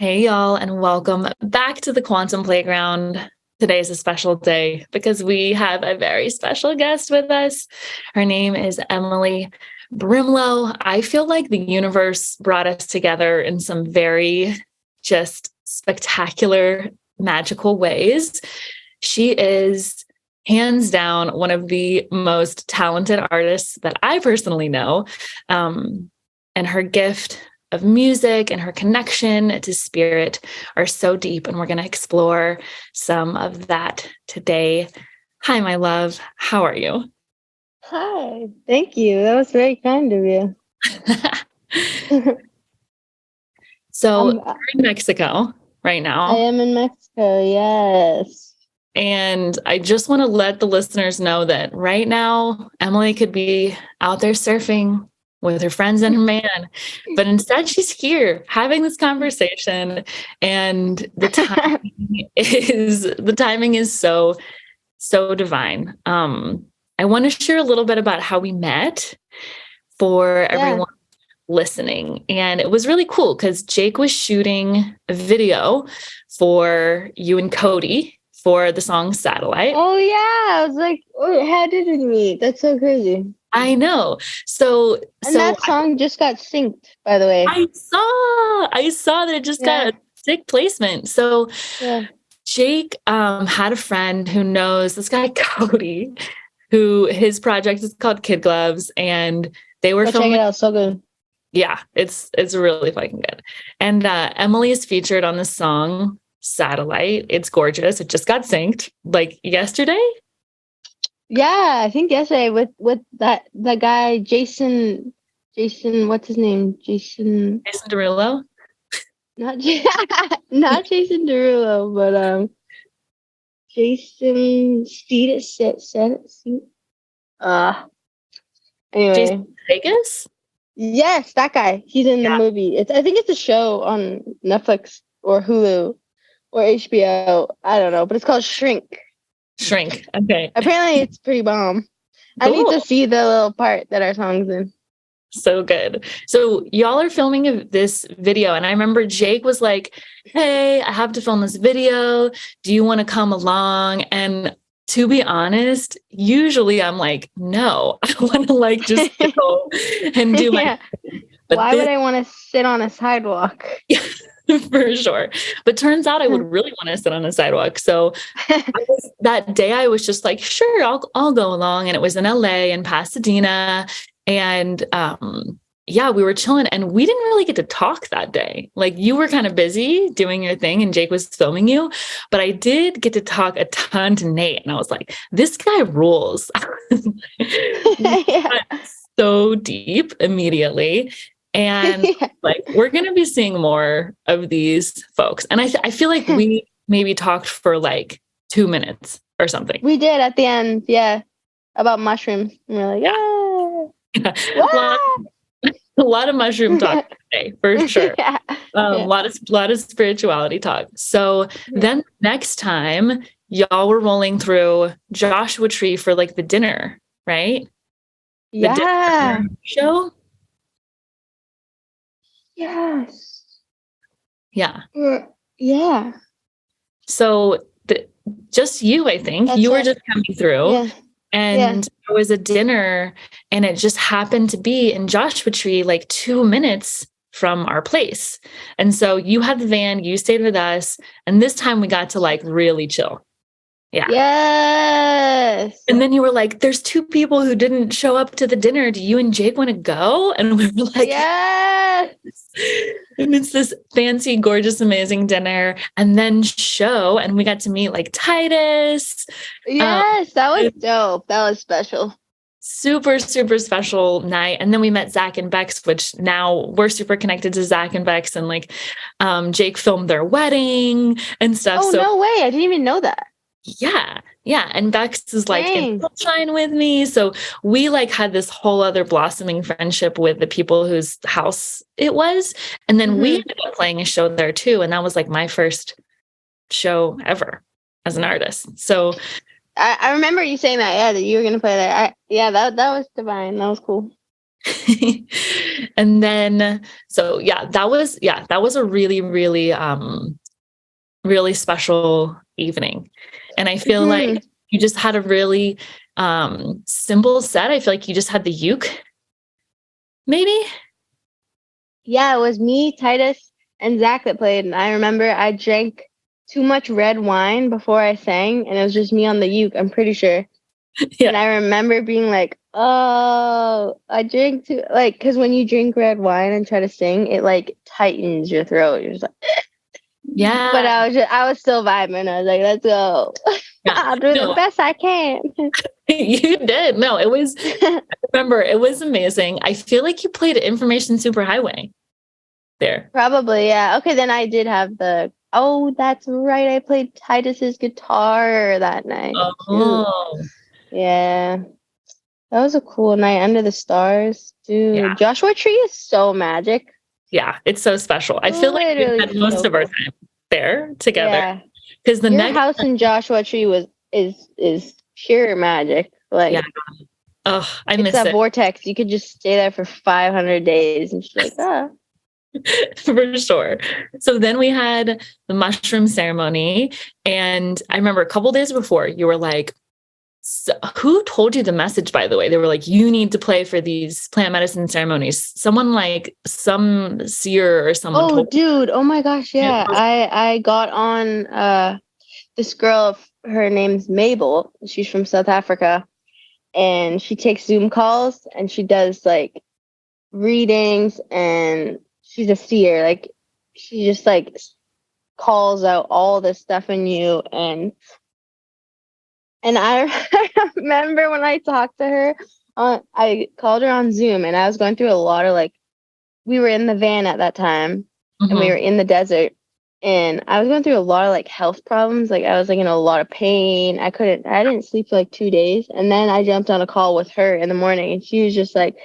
Hey, y'all, and welcome back to the Quantum Playground. Today is a special day because we have a very special guest with us. Her name is Emily Brimlow. I feel like the universe brought us together in some very just spectacular, magical ways. She is hands down one of the most talented artists that I personally know. And her gift of music and her connection to spirit are so deep, and we're going to explore some of that today. Hi, my love. How are you? Hi. Thank you. That was very kind of you. So you're in Mexico right now. I am in Mexico, yes. And I just want to let the listeners know that right now, Emily could be out there surfing with her friends and her man, but instead she's here having this conversation, and the timing is so divine. I want to share a little bit about how we met for everyone listening. And it was really cool because Jake was shooting a video for you and Cody for the song Satellite. Oh yeah. I was like, oh, how did we meet? That's so crazy. I know. So that song just got synced, by the way. I saw that it just got a sick placement. So Jake had a friend who knows this guy Cody, who his project is called Kid Gloves, and they were filming. Check it out, so good. Yeah, it's really fucking good. And Emily is featured on the song Satellite. It's gorgeous. It just got synced like yesterday. Yeah, I think yesterday with that guy Jason, what's his name? Jason Derulo? Not Jason Derulo, but Jason anyway. Jason Vegas? Yes, that guy. He's in the movie. I think it's a show on Netflix or Hulu or HBO. I don't know, but it's called Shrink. Okay. Apparently it's pretty bomb. Cool. I need to see the little part that our song's in. So good. So y'all are filming this video, and I remember Jake was like, hey, I have to film this video. Do you want to come along? And to be honest, usually I'm like, no, I want to just go and do my But why would I want to sit on a sidewalk? For sure. But turns out I would really want to sit on a sidewalk. So that day I was just like, sure, I'll go along. And it was in LA and Pasadena. And we were chilling, and we didn't really get to talk that day. Like, you were kind of busy doing your thing and Jake was filming you, but I did get to talk a ton to Nate, and I was like, this guy rules. So deep immediately. And we're going to be seeing more of these folks. And I feel like we maybe talked for 2 minutes or something. We did at the end. Yeah. About mushrooms. And we're like, a lot of mushroom talk today, for sure. A lot of spirituality talk. So then next time y'all were rolling through Joshua Tree for the dinner, right? The dinner show. Yes. Yeah. Yeah. So just you, I think. You were just coming through. Yeah. And there was a dinner, and it just happened to be in Joshua Tree, 2 minutes from our place. And so you had the van, you stayed with us, and this time we got to really chill. Yeah. Yes. And then you were like, there's 2 people who didn't show up to the dinner. Do you and Jake want to go? And we were like, yes. And it's this fancy, gorgeous, amazing dinner, and then show. And we got to meet Titus. Yes, that was dope. That was special. Super, super special night. And then we met Zach and Bex, which now we're super connected to Zach and Bex. And Jake filmed their wedding and stuff. Oh, no way. I didn't even know that. Yeah. And Bex is in sunshine with me. So we had this whole other blossoming friendship with the people whose house it was. And then we ended up playing a show there too. And that was my first show ever as an artist. So I remember you saying that, that you were going to play there. That was divine. That was cool. And then, so that was a really, really, really special evening. And I feel like you just had a really simple set. I feel like you just had the uke, maybe. Yeah, it was me, Titus, and Zach that played. And I remember I drank too much red wine before I sang, and it was just me on the uke, I'm pretty sure. Yeah. And I remember being like, oh, I drank too, like, because when you drink red wine and try to sing, it like tightens your throat. You're just like, yeah. But I was still vibing. I was like, let's go. Yeah. I'll do the best I can. You did. No, it was, I remember it was amazing. I feel like you played Information Superhighway there. Probably, yeah. Okay, then I did have that's right. I played Titus's guitar that night. Oh. Too. Yeah. That was a cool night under the stars. Dude, yeah. Joshua Tree is so magic. Yeah, it's so special. I feel like we had most of our time there together. Because the next house in Joshua Tree is pure magic. Like, yeah. Oh, I miss it. It's a vortex. You could just stay there for 500 days and just like, ah. For sure. So then we had the mushroom ceremony. And I remember a couple days before, you were like, so who told you the message, by the way? They were like, you need to play for these plant medicine ceremonies. Someone like some seer or someone. Oh, dude. Oh my gosh. Yeah. I got on this girl, her name's Mabel. She's from South Africa. And she takes Zoom calls and she does like readings, and she's a seer. Like, she just like calls out all this stuff in you. And I remember when I talked to her, I called her on Zoom, and I was going through a lot of we were in the van at that time, and we were in the desert, and I was going through a lot of health problems. Like, I was in a lot of pain. I didn't sleep for 2 days. And then I jumped on a call with her in the morning, and she was just like,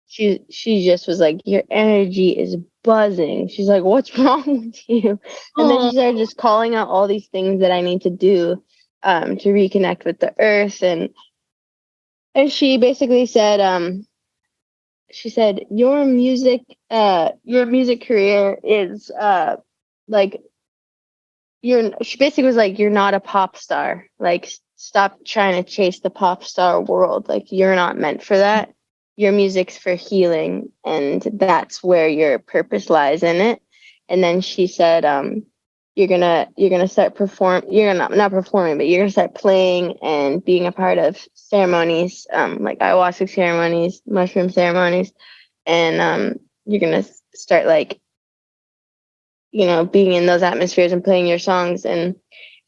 she just was like, your energy is buzzing. She's like, what's wrong with you? And then she started just calling out all these things that I need to do to reconnect with the earth. And she basically said, she said, your music career is she basically was like, you're not a pop star. Like, stop trying to chase the pop star world. Like, you're not meant for that. Your music's for healing, and that's where your purpose lies in it. And then she said, you're gonna start not performing, but you're gonna start playing and being a part of ceremonies, like ayahuasca ceremonies, mushroom ceremonies, and you're gonna start being in those atmospheres and playing your songs and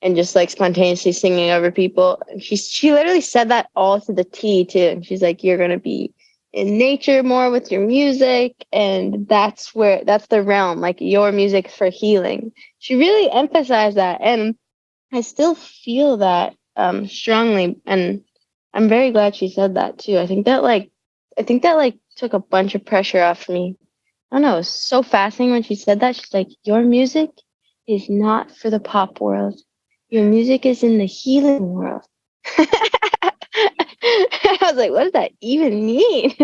just spontaneously singing over people. And she literally said that all to the T too. And she's like, you're gonna be in nature more with your music, and that's the realm, your music for healing. She really emphasized that, and I still feel that strongly, and I'm very glad she said that too. I think that took a bunch of pressure off me. I don't know, it was so fascinating when she said that. She's like, your music is not for the pop world. Your music is in the healing world. I was like, what does that even mean?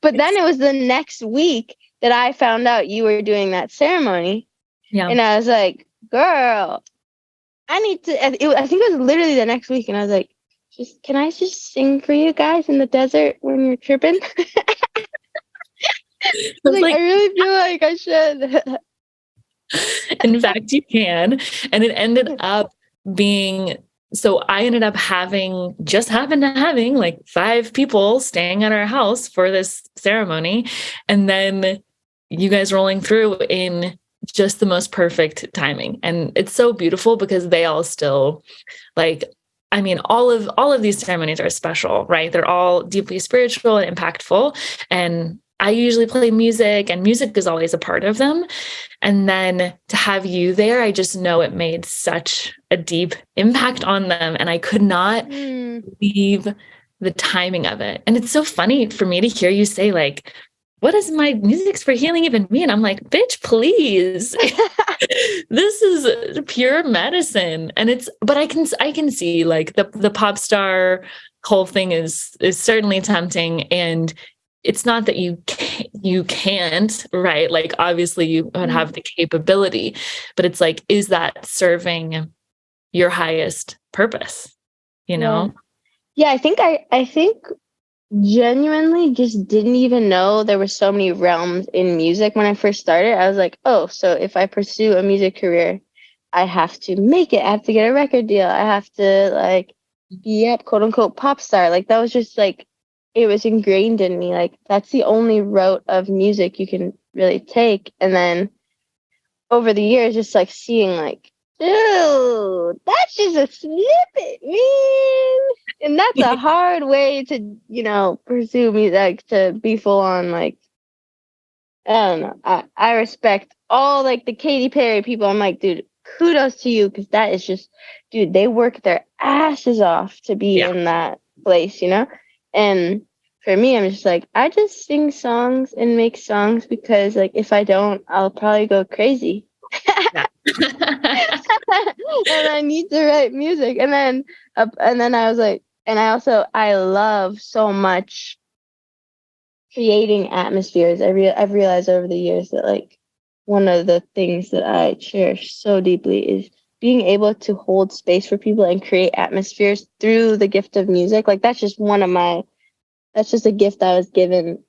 But then it was the next week that I found out you were doing that ceremony. Yeah. And I was like, girl, I need to, I think it was literally the next week. And I was like, can I just sing for you guys in the desert when you're tripping? I really feel like I should. In fact, you can. And it ended up being, so I ended up having 5 people staying at our house for this ceremony. And then you guys rolling through in just the most perfect timing. And it's so beautiful because they all still all of these ceremonies are special, right? They're all deeply spiritual and impactful. And I usually play music, and music is always a part of them. And then to have you there, I just know it made such a deep impact on them. And I could not leave the timing of it. And it's so funny for me to hear you say, what does my music's for healing even mean? I'm like, bitch, please. This is pure medicine. And but I can see the pop star whole thing is certainly tempting. And it's not that you can't, right? Like, obviously you would have the capability, but it's like, is that serving your highest purpose, you know? Yeah, I think genuinely just didn't even know there were so many realms in music when I first started. I was like, oh, so if I pursue a music career, I have to make it. I have to get a record deal. I have to like be a quote unquote pop star. Like that was just like it was ingrained in me. Like that's the only route of music you can really take. And then over the years, just like seeing like, dude, that's just a snippet, man. And that's a hard way to, pursue music, like to be full on like, I don't know. I respect all like the Katy Perry people. I'm like, dude, kudos to you, because that is just, dude, they work their asses off to be in that place, And for me, I'm just like, I just sing songs and make songs because like if I don't, I'll probably go crazy. And I need to write music. And then I was like, and I love so much creating atmospheres. I've realized over the years that like one of the things that I cherish so deeply is being able to hold space for people and create atmospheres through the gift of music. Like that's just a gift I was given.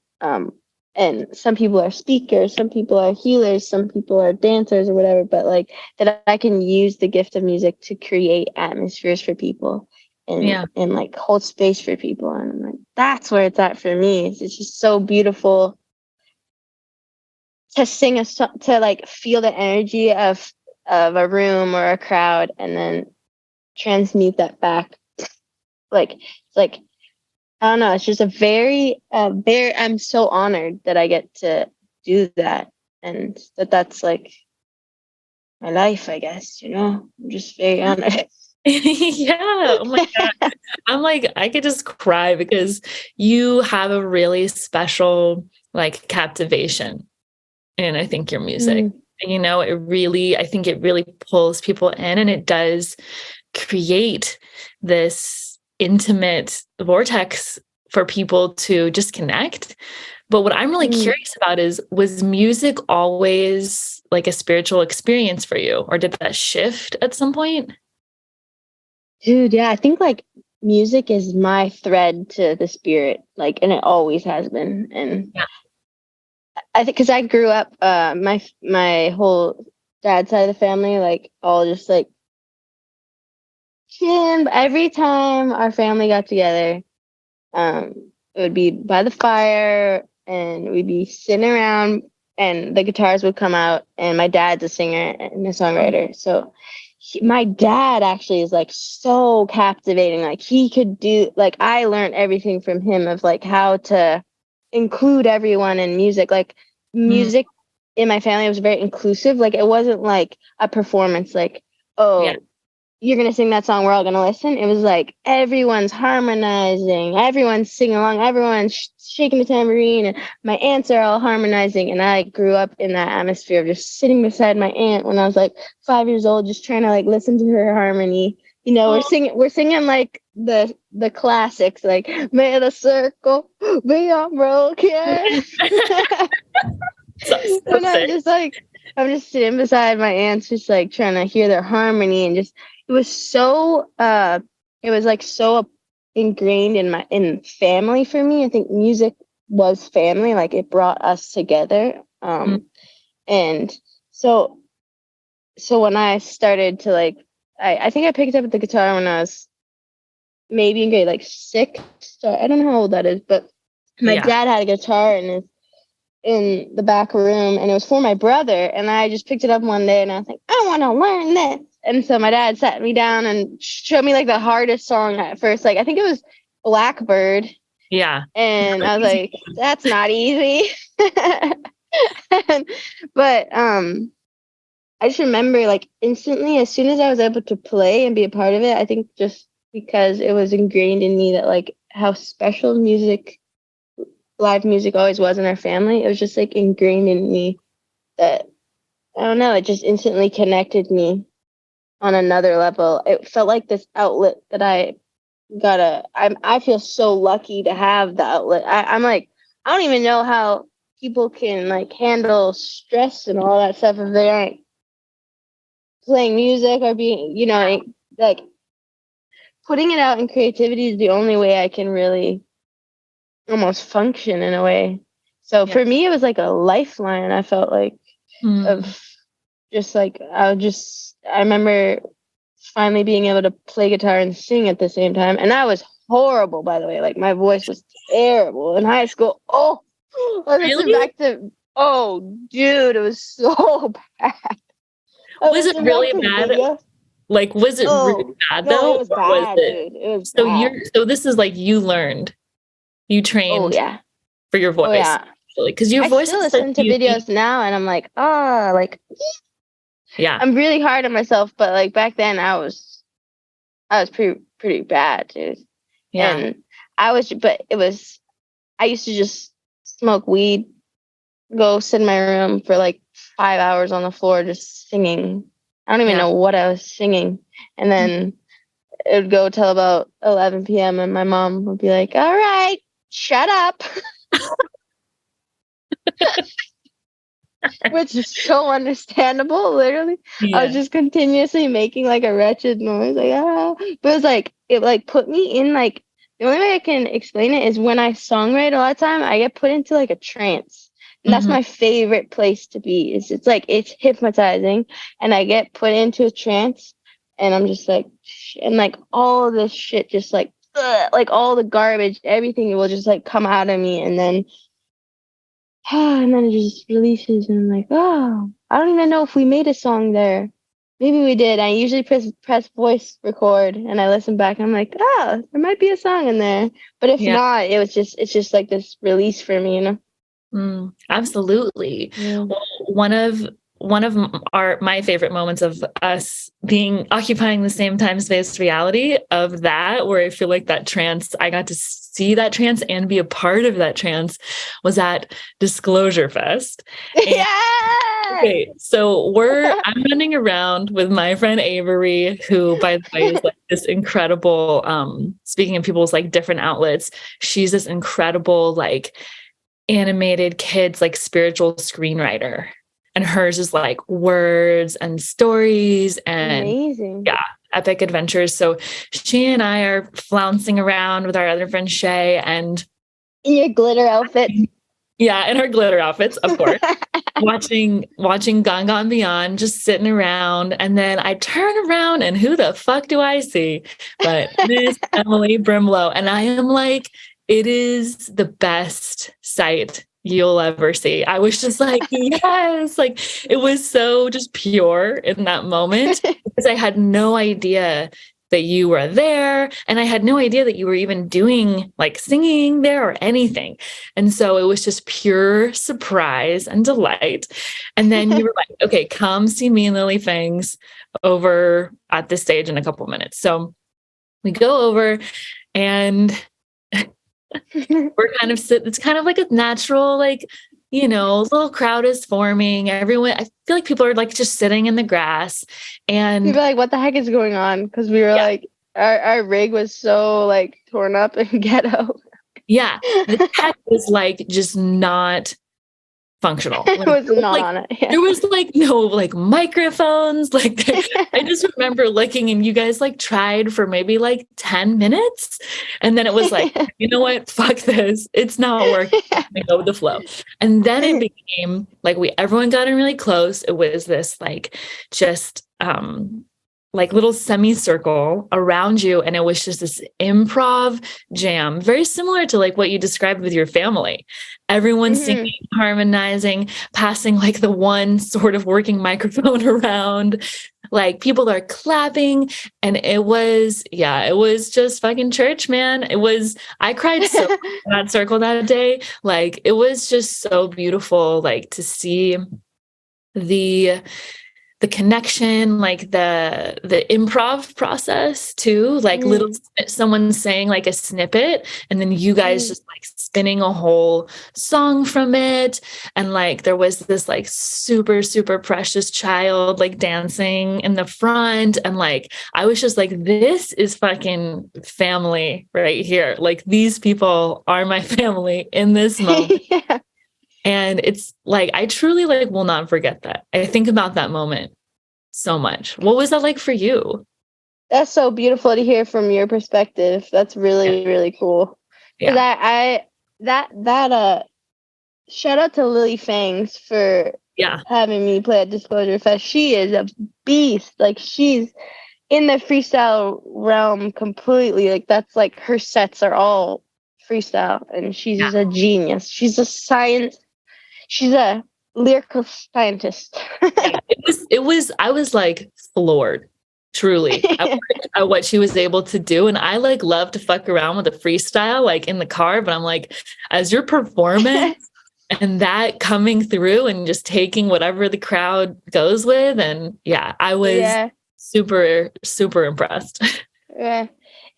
And some people are speakers, some people are healers, some people are dancers or whatever, but like that I can use the gift of music to create atmospheres for people and like hold space for people. And I'm like, that's where it's at for me. It's just so beautiful to sing a song, to like feel the energy of a room or a crowd and then transmute that back. Like, it's like, I don't know. It's just I'm so honored that I get to do that and that's like my life, I guess, I'm just very honored. Yeah. Oh my God. I'm like, I could just cry because you have a really special like captivation in, I think, your music. I think it really pulls people in and it does create this intimate vortex for people to just connect. But what I'm really curious about is, was music always like a spiritual experience for you, or did that shift at some point? Dude, yeah, I think like music is my thread to the spirit, like, and it always has been. And I think because I grew up, my whole dad's side of the family, like all just like chilling. Every time our family got together, it would be by the fire, and we'd be sitting around, and the guitars would come out. And my dad's a singer and a songwriter, so. My dad actually is like so captivating. Like he could do, like I learned everything from him of like how to include everyone in music. Like music in my family was very inclusive. Like it wasn't like a performance like, oh, you're going to sing that song, we're all going to listen. It was like everyone's harmonizing, everyone's singing along, everyone's shaking the tambourine, and my aunts are all harmonizing. And I grew up in that atmosphere of just sitting beside my aunt when I was like 5 years old, just trying to like listen to her harmony. We're singing like the classics, like may the circle be unbroken. And I'm just sitting beside my aunts, just like trying to hear their harmony, and just it was so ingrained in family for me. I think music was family, like it brought us together. And so when I started to like, I think I picked up the guitar when I was maybe in grade like 6. So I don't know how old that is, but my dad had a guitar in the back room, and it was for my brother, and I just picked it up one day and I was like, I want to learn this. And so my dad sat me down and showed me like the hardest song at first. Like I think it was Blackbird. Yeah. And I was like, that's not easy. But I just remember like instantly, as soon as I was able to play and be a part of it, I think just because it was ingrained in me that like how special live music always was in our family, it was just like ingrained in me that, I don't know, it just instantly connected me on another level. It felt like this outlet that I feel so lucky to have the outlet. I'm like I don't even know how people can like handle stress and all that stuff if they aren't playing music or being, like putting it out in creativity is the only way I can really almost function in a way. So for me, it was like a lifeline. I felt like of just like, I remember finally being able to play guitar and sing at the same time. And I was horrible, by the way. Like my voice was terrible in high school. Oh, I listened back to, oh, dude, it was so bad. Was it really bad? Like, was it really bad though? It was bad, dude. It was so bad. So this is like you trained for your voice. Oh, yeah. Because your voice. I still listen to videos now and I'm like, I'm really hard on myself, but like back then I was pretty bad, dude. Yeah. And I used to just smoke weed, go sit in my room for like 5 hours on the floor just singing. I don't even know what I was singing. And then it would go till about 11 p.m. and my mom would be like, all right, shut up. Which is so understandable, literally. I was just continuously making like a wretched noise, like, ah. But it like put me in like, the only way I can explain it is when I songwrite a lot of time, I get put into like a trance. And that's my favorite place to be. It's hypnotizing, and I get put into a trance, and I'm just like, and like all of this shit, just like all the garbage, everything will just like come out of me, and then it just releases, and I'm like, oh, I don't even know if we made a song there. Maybe we did. I usually press voice record, and I listen back, and I'm like, oh, there might be a song in there. But if not, it's just like this release for me, Absolutely. Yeah. Well, one of my favorite moments of us occupying the same time space reality of that, where I feel like that trance, I got to see that trance and be a part of that trance, was at Disclosure Fest. Yeah. Okay, so I'm running around with my friend Avery, who, by the way, is like this incredible, speaking of people's like different outlets, she's this incredible, like animated kids, like spiritual screenwriter. And hers is like words and stories and amazing. Epic adventures. So she and I are flouncing around with our other friend Shay, and in your glitter outfits. Yeah, in her glitter outfits, of course. watching Gone Gone Beyond, just sitting around. And then I turn around and who the fuck do I see? But Miss Emily Brimlow. And I am like, it is the best sight you'll ever see. I was just like, yes, like it was so just pure in that moment, because I had no idea that you were there, and I had no idea that you were even doing like singing there or anything. And so it was just pure surprise and delight. And then you were like, okay, come see me and Lily Fangz over at this stage in a couple of minutes. So we go over, and we're kind of it's kind of like a natural, like, you know, little crowd is forming. Everyone, I feel like people are like just sitting in the grass, and people are like, what the heck is going on? Because we were like, our rig was so like torn up and ghetto. Yeah, the tech was like just not functional. It was not like, on it. Yeah. There was like no like microphones. Like I just remember looking, and you guys like tried for maybe like 10 minutes, and then it was like, you know what? Fuck this. It's not working. We go with the flow. And then it became like everyone got in really close. It was this like just like little semicircle around you. And it was just this improv jam, very similar to like what you described with your family. Everyone singing, harmonizing, passing like the one sort of working microphone around, like people are clapping. And it was just fucking church, man. I cried so in that circle that day. Like, it was just so beautiful, like to see the the connection, like the improv process too, like someone saying like a snippet and then you guys just like spinning a whole song from it. And like there was this like super, super precious child like dancing in the front. And like I was just like, this is fucking family right here. Like these people are my family in this moment. Yeah. And it's like, I truly like will not forget that. I think about that moment so much. What was that like for you? That's so beautiful to hear from your perspective. That's really, really cool. Because shout out to Lily Fangz for having me play at Disclosure Fest. She is a beast. Like she's in the freestyle realm completely. Like that's like her sets are all freestyle and she's just a genius. She's a science. She's a lyrical scientist. I was like floored, truly, at what she was able to do. And I like love to fuck around with the freestyle, like in the car, but I'm like, as your performance and that coming through and just taking whatever the crowd goes with. And I was super, super impressed. Yeah.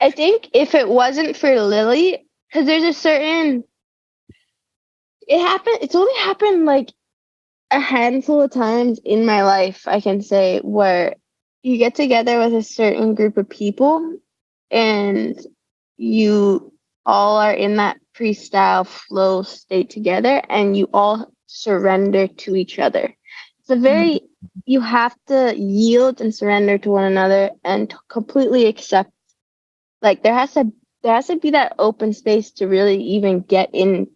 I think if it wasn't for Lily, because there's a certain, it's only happened like a handful of times in my life, I can say, where you get together with a certain group of people and you all are in that freestyle flow state together and you all surrender to each other. It's you have to yield and surrender to one another and completely accept, like there has to be that open space to really even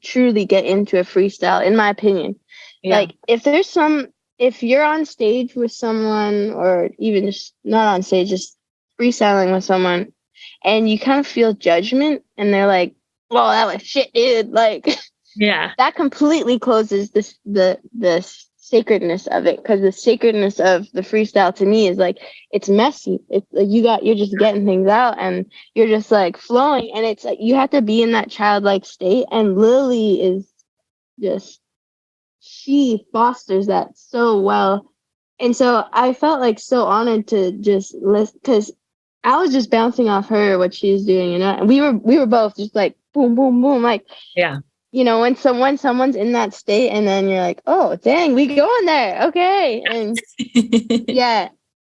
truly get into a freestyle, in my opinion. Like if you're on stage with someone or even just not on stage, just freestyling with someone and you kind of feel judgment and they're like, well, that was shit, dude. Like, that completely closes the sacredness of it. Cause the sacredness of the freestyle to me is like, it's messy. It's like you're just getting things out and you're just like flowing. And it's like, you have to be in that childlike state. And Lily is just, she fosters that so well. And so I felt like so honored to just listen because I was just bouncing off her, what she was doing, you know, and we were both just like boom, boom, boom. Like, you know, when someone's in that state and then you're like, oh, dang, we going there. Okay. And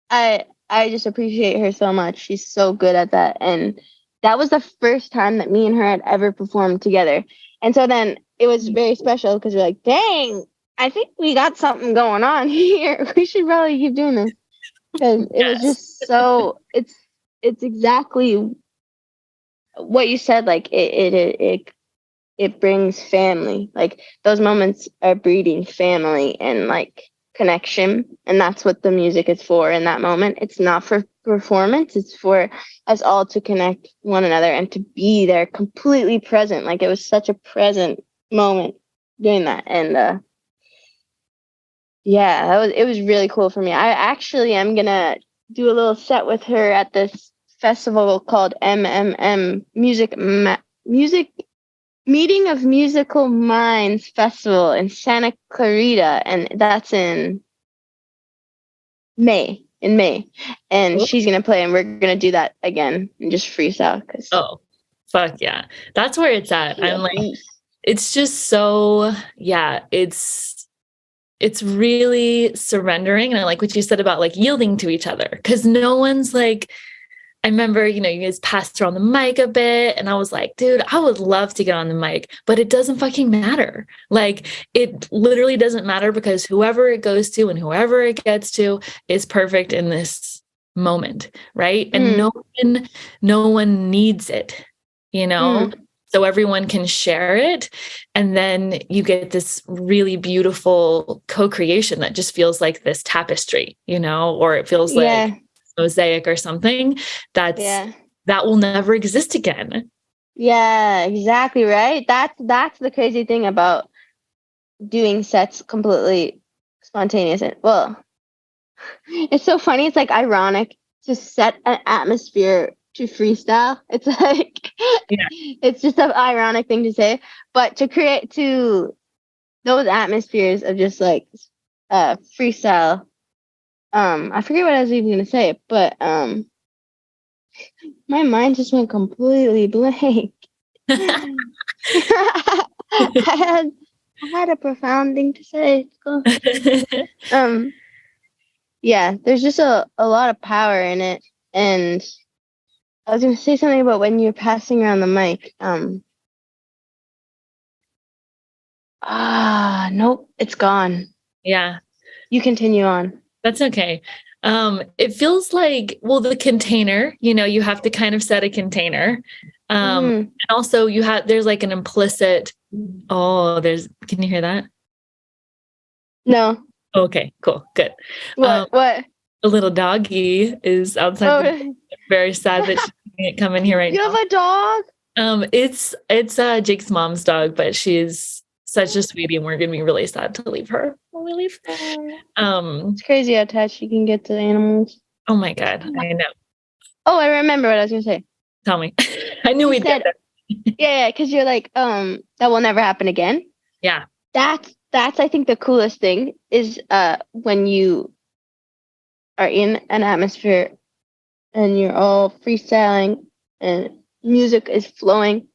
I just appreciate her so much. She's so good at that. And that was the first time that me and her had ever performed together. And so then it was very special because we're like, dang, I think we got something going on here. We should probably keep doing this. Because it was just so, it's exactly what you said. Like it brings family. Like those moments are breeding family and like connection. And that's what the music is for in that moment. It's not for performance. It's for us all to connect one another and to be there completely present. Like it was such a present moment doing that. And it was really cool for me. I actually am gonna do a little set with her at this festival called MMM Music Meeting of Musical Minds Festival in Santa Clarita, and that's in May. And she's gonna play, and we're gonna do that again and just freestyle. Fuck yeah, that's where it's at. I'm like, it's just so it's really surrendering. And I like what you said about like yielding to each other because no one's like, I remember, you know, you guys passed around the mic a bit and I was like, dude, I would love to get on the mic, but it doesn't fucking matter. Like it literally doesn't matter because whoever it goes to and whoever it gets to is perfect in this moment. Right. And no one needs it, you know? So everyone can share it. And then you get this really beautiful co-creation that just feels like this tapestry, you know, or it feels like mosaic or something that will never exist again. Yeah, exactly. Right. That's the crazy thing about doing sets completely spontaneous. Well, it's so funny. It's like ironic to set an atmosphere to freestyle. It's like, it's just an ironic thing to say, but to create those atmospheres of just like freestyle I forget what I was even gonna say, but my mind just went completely blank. I had a profound thing to say. Yeah, there's just a lot of power in it. And I was gonna say something about when you're passing around the mic. Nope, it's gone. Yeah. You continue on. That's okay. It feels like, well, the container, you have to kind of set a container. And also there's like an implicit, can you hear that? No. Okay, cool. Good. What? A little doggy is outside. Very sad that she can't come in here right now. You have a dog? It's Jake's mom's dog, but she's such a sweetie, and we're gonna be really sad to leave her when we leave. It's crazy how attached you can get to animals. Oh my God, I know. Oh, I remember what I was gonna say. Tell me. I knew we'd get there. Yeah, because you're like, that will never happen again. Yeah. That's I think the coolest thing is when you are in an atmosphere and you're all freestyling and music is flowing.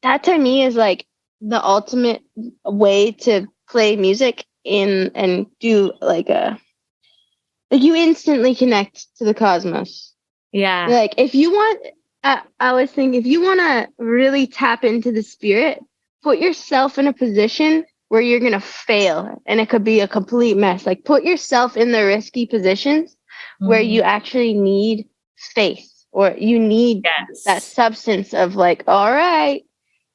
That to me is like the ultimate way to play music and do like you instantly connect to the cosmos. Yeah. Like if you want, I was thinking, if you want to really tap into the spirit, put yourself in a position where you're going to fail and it could be a complete mess. Like put yourself in the risky positions where you actually need faith or you need that substance of like, all right,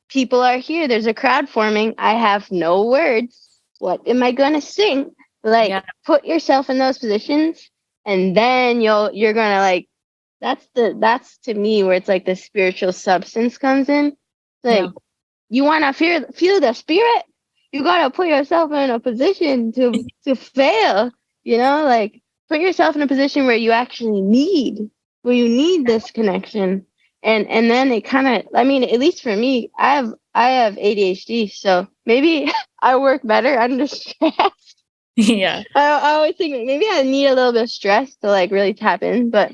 people are here. There's a crowd forming. I have no words. What am I going to sing? Like put yourself in those positions and then you're going to like, that's to me where it's like the spiritual substance comes in. Like you want to feel the spirit, you got to put yourself in a position to fail, like put yourself in a position where you actually need this connection. And then it kind of, I mean, at least for me, I have ADHD, so maybe I work better under stress. Yeah. I always think maybe I need a little bit of stress to like really tap in, but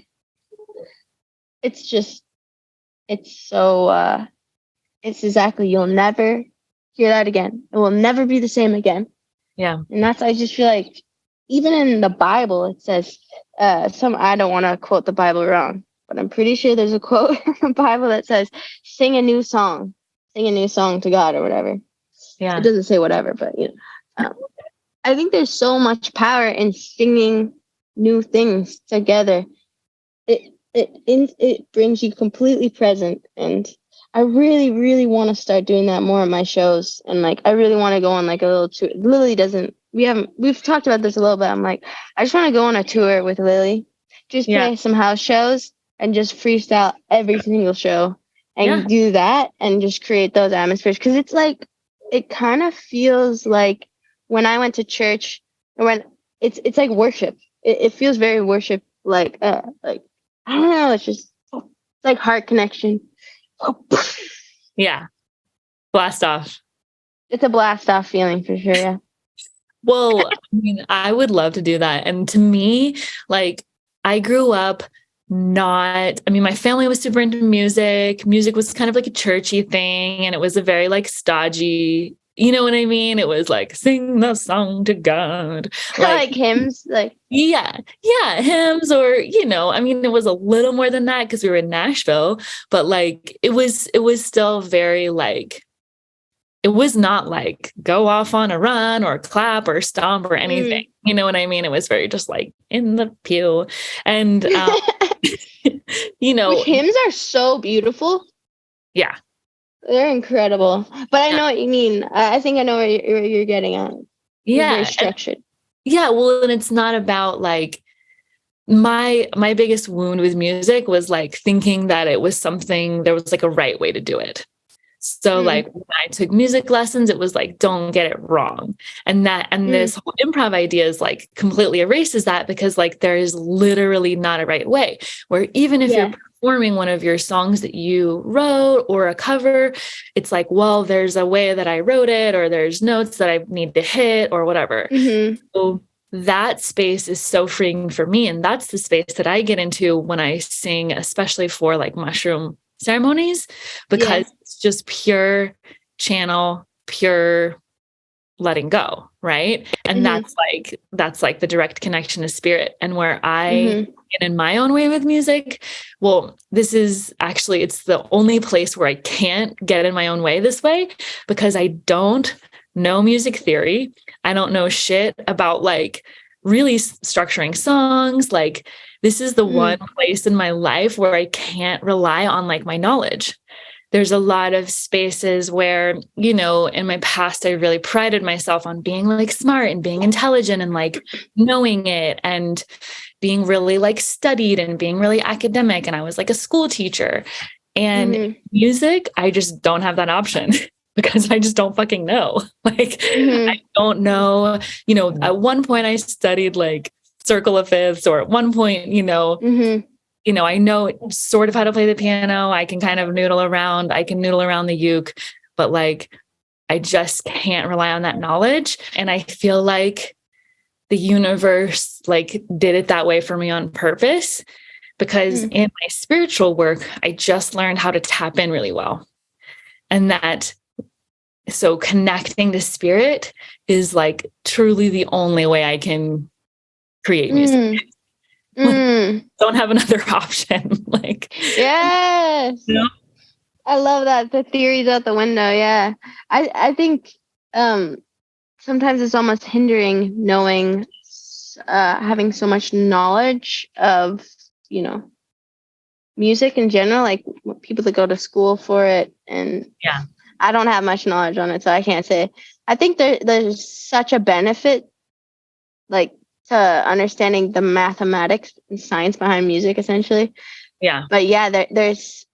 it's so it's exactly, you'll never hear that again. It will never be the same again. Yeah. And I just feel like even in the Bible, it says I don't want to quote the Bible wrong, but I'm pretty sure there's a quote in the Bible that says, sing a new song to God or whatever. Yeah. It doesn't say whatever, but I think there's so much power in singing new things together. It brings you completely present, and I really, really want to start doing that more at my shows. And like, I really want to go on like a little tour. Lily doesn't. We've talked about this a little bit. I'm like, I just want to go on a tour with Lily, just play some house shows and just freestyle every single show and do that and just create those atmospheres. Because it's like, it kind of feels like when I went to church, when it's like worship. It feels very worship like I don't know. It's like heart connection. Yeah. Blast off. It's a blast off feeling for sure. Yeah. Well, I mean, I would love to do that. And to me, like I grew up my family was super into music. Music was kind of like a churchy thing. And it was a very like stodgy, you know what I mean? It was like, sing the song to God. Like hymns, like. Yeah, hymns or, it was a little more than that because we were in Nashville, but like, it was still very like, it was not like go off on a run or clap or stomp or anything. You know what I mean? It was very just like in the pew and, Which hymns are so beautiful. Yeah. They're incredible, but I know what you mean. I think I know where you're getting at. Yeah. Very structured. Yeah. Well, and it's not about like my biggest wound with music was like thinking that it was something, there was like a right way to do it. So like when I took music lessons, it was like, don't get it wrong. And this whole improv idea is like completely erases that because like there is literally not a right way where even if you're performing one of your songs that you wrote or a cover, it's like, well, there's a way that I wrote it or there's notes that I need to hit or whatever. So that space is so freeing for me. And that's the space that I get into when I sing, especially for like mushroom ceremonies, because it's just pure channel, pure letting go. Right. And that's like the direct connection to spirit. And where I get in my own way with music, well, this is actually, it's the only place where I can't get in my own way this way, because I don't know music theory. I don't know shit about like really structuring songs. Like this is the one place in my life where I can't rely on like my knowledge. There's a lot of spaces where, you know, in my past, I really prided myself on being like smart and being intelligent and like knowing it and being really like studied and being really academic. And I was like a school teacher. And music, I just don't have that option. Because I just don't fucking know. Like, I don't know, you know, at one point I studied like circle of fifths, or at one point, you know, I know sort of how to play the piano. I can kind of noodle around. I can noodle around the uke, but like, I just can't rely on that knowledge. And I feel like the universe like did it that way for me on purpose, because in my spiritual work, I just learned how to tap in really well. And so connecting to spirit is like truly the only way I can create music. Don't have another option. Like, yes, you know? I love that. The theory's out the window. Yeah. I think sometimes it's almost hindering knowing, having so much knowledge of, you know, music in general, like people that go to school for it. And I don't have much knowledge on it, so I can't say. I think there's such a benefit, like, to understanding the mathematics and science behind music, essentially. Yeah. But yeah, there's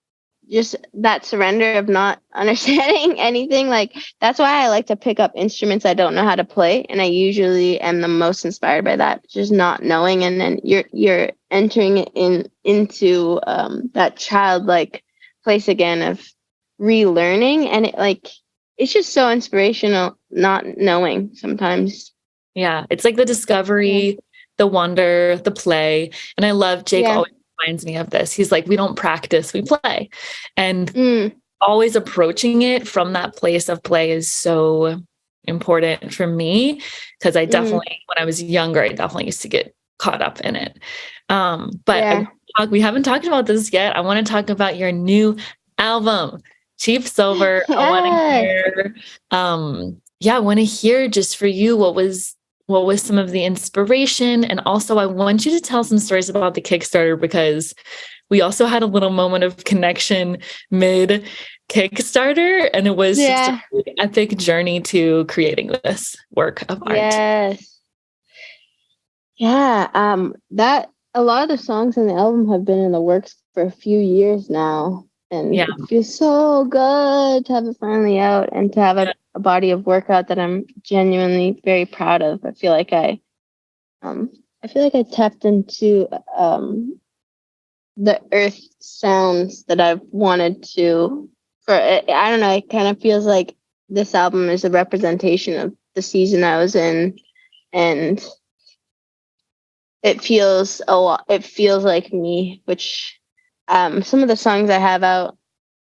just that surrender of not understanding anything. Like, that's why I like to pick up instruments I don't know how to play, and I usually am the most inspired by that, just not knowing. And then you're entering into that childlike place again of relearning, and it's just so inspirational not knowing sometimes. Yeah, it's like the discovery, the wonder, the play. And I love Jake always reminds me of this. He's like, we don't practice, we play. And always approaching it from that place of play is so important for me, because I definitely, when I was younger, I definitely used to get caught up in it. But we haven't talked about this yet. I want to talk about your new album, Cheap Silver. I want to hear just for you, what was some of the inspiration? And also I want you to tell some stories about the Kickstarter, because we also had a little moment of connection mid Kickstarter, and it was just a really epic journey to creating this work of art. Yes. Yeah. That a lot of the songs in the album have been in the works for a few years now. And it feels so good to have it finally out, and to have a body of work out that I'm genuinely very proud of. I feel like I tapped into the earth sounds that I've wanted to. I don't know. It kind of feels like this album is a representation of the season I was in, and it feels a lot. It feels like me, which. Some of the songs I have out,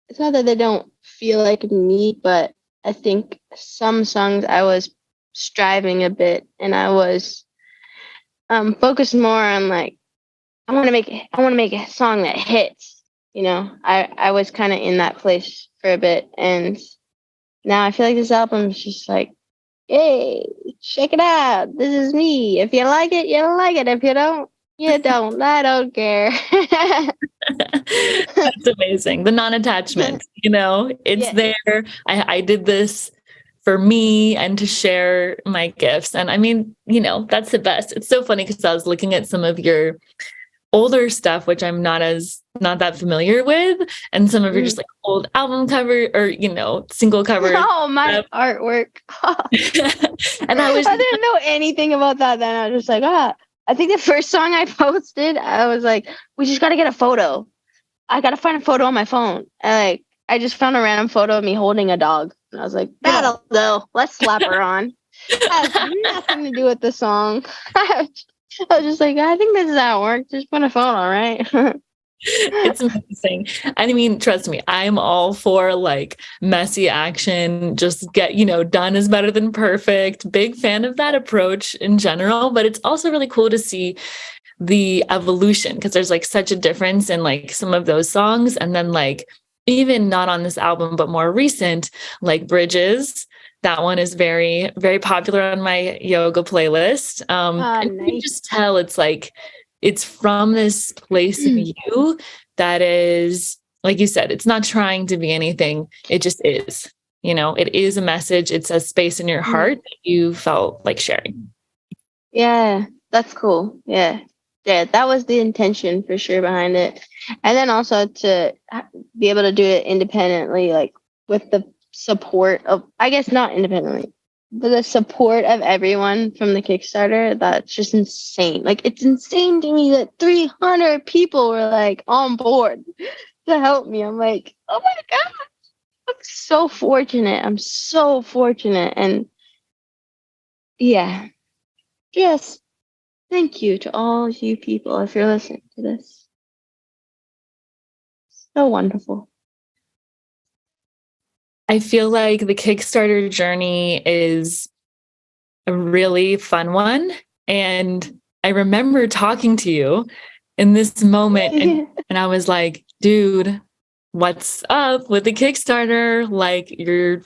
it's not that they don't feel like me, but I think some songs I was striving a bit, and I was focused more on like, I want to make a song that hits. You know, I was kind of in that place for a bit, and now I feel like this album is just like, hey, check it out. This is me. If you like it, you like it. If you don't, you don't. I don't care. That's amazing. The non-attachment, it's there. I did this for me and to share my gifts. And I mean, that's the best. It's so funny because I was looking at some of your older stuff, which I'm not that familiar with. And some of your just like old album cover or, single covers. Oh, my artwork. And I didn't know anything about that then. I was just like, I think the first song I posted, I was like, we just got to get a photo. I got to find a photo on my phone. And I just found a random photo of me holding a dog. And I was like, that'll go. Let's slap her on. Has nothing to do with the song. I was just like, I think this is how it works. Just put a phone on, right? It's amazing. I mean, trust me, I'm all for like messy action. Just get, done is better than perfect. Big fan of that approach in general, but it's also really cool to see the evolution because there's like such a difference in like some of those songs. And then like, even not on this album, but more recent, like Bridges. That one is very, very popular on my yoga playlist. And you can just tell it's like, it's from this place of you that is, like you said, it's not trying to be anything. It just is, it is a message. It's a space in your heart that you felt like sharing. Yeah, that's cool. Yeah. Yeah, that was the intention for sure behind it. And then also to be able to do it independently, like with the support of, I guess not independently, but the support of everyone from the Kickstarter. That's just insane. Like, it's insane to me that 300 people were like on board to help me. I'm like, oh my God, I'm so fortunate. I'm so fortunate. And yeah, just thank you to all you people if you're listening to this. So wonderful. I feel like the Kickstarter journey is a really fun one. And I remember talking to you in this moment and I was like, dude, what's up with the Kickstarter? Like you're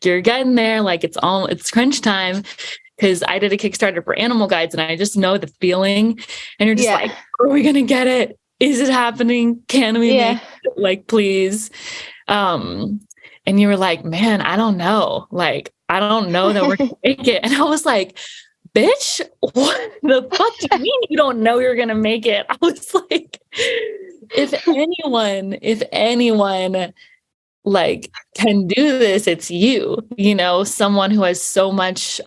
getting there. Like it's crunch time. Because I did a Kickstarter for animal guides and I just know the feeling. And you're just like, are we going to get it? Is it happening? Can we make it? Like, please. And you were like, man, I don't know. Like, I don't know that we're going to make it. And I was like, bitch, what the fuck do you mean you don't know you're going to make it? I was like, if anyone like can do this, it's you, someone who has so much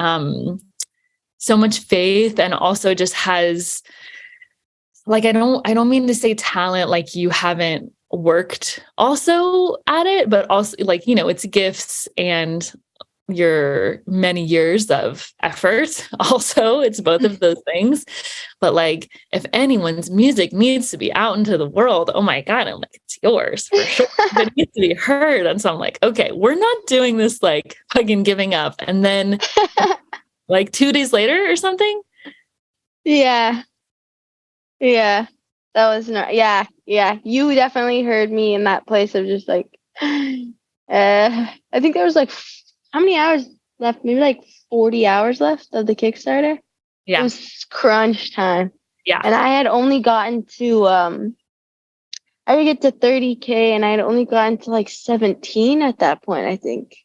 faith and also just has like, I don't mean to say talent, like you haven't worked also at it, but also like, it's gifts and your many years of effort. Also, it's both of those things. But like, if anyone's music needs to be out into the world, oh my God, I'm like, it's yours for sure. It needs to be heard. And so I'm like, okay, we're not doing this like fucking giving up. And then like 2 days later or something. Yeah. That was not. Yeah. You definitely heard me in that place of just like, I think there was like, how many hours left? Maybe like 40 hours left of the Kickstarter. Yeah. It was crunch time. Yeah. And I had only gotten to, I would get to 30K and I had only gotten to like 17 at that point, I think.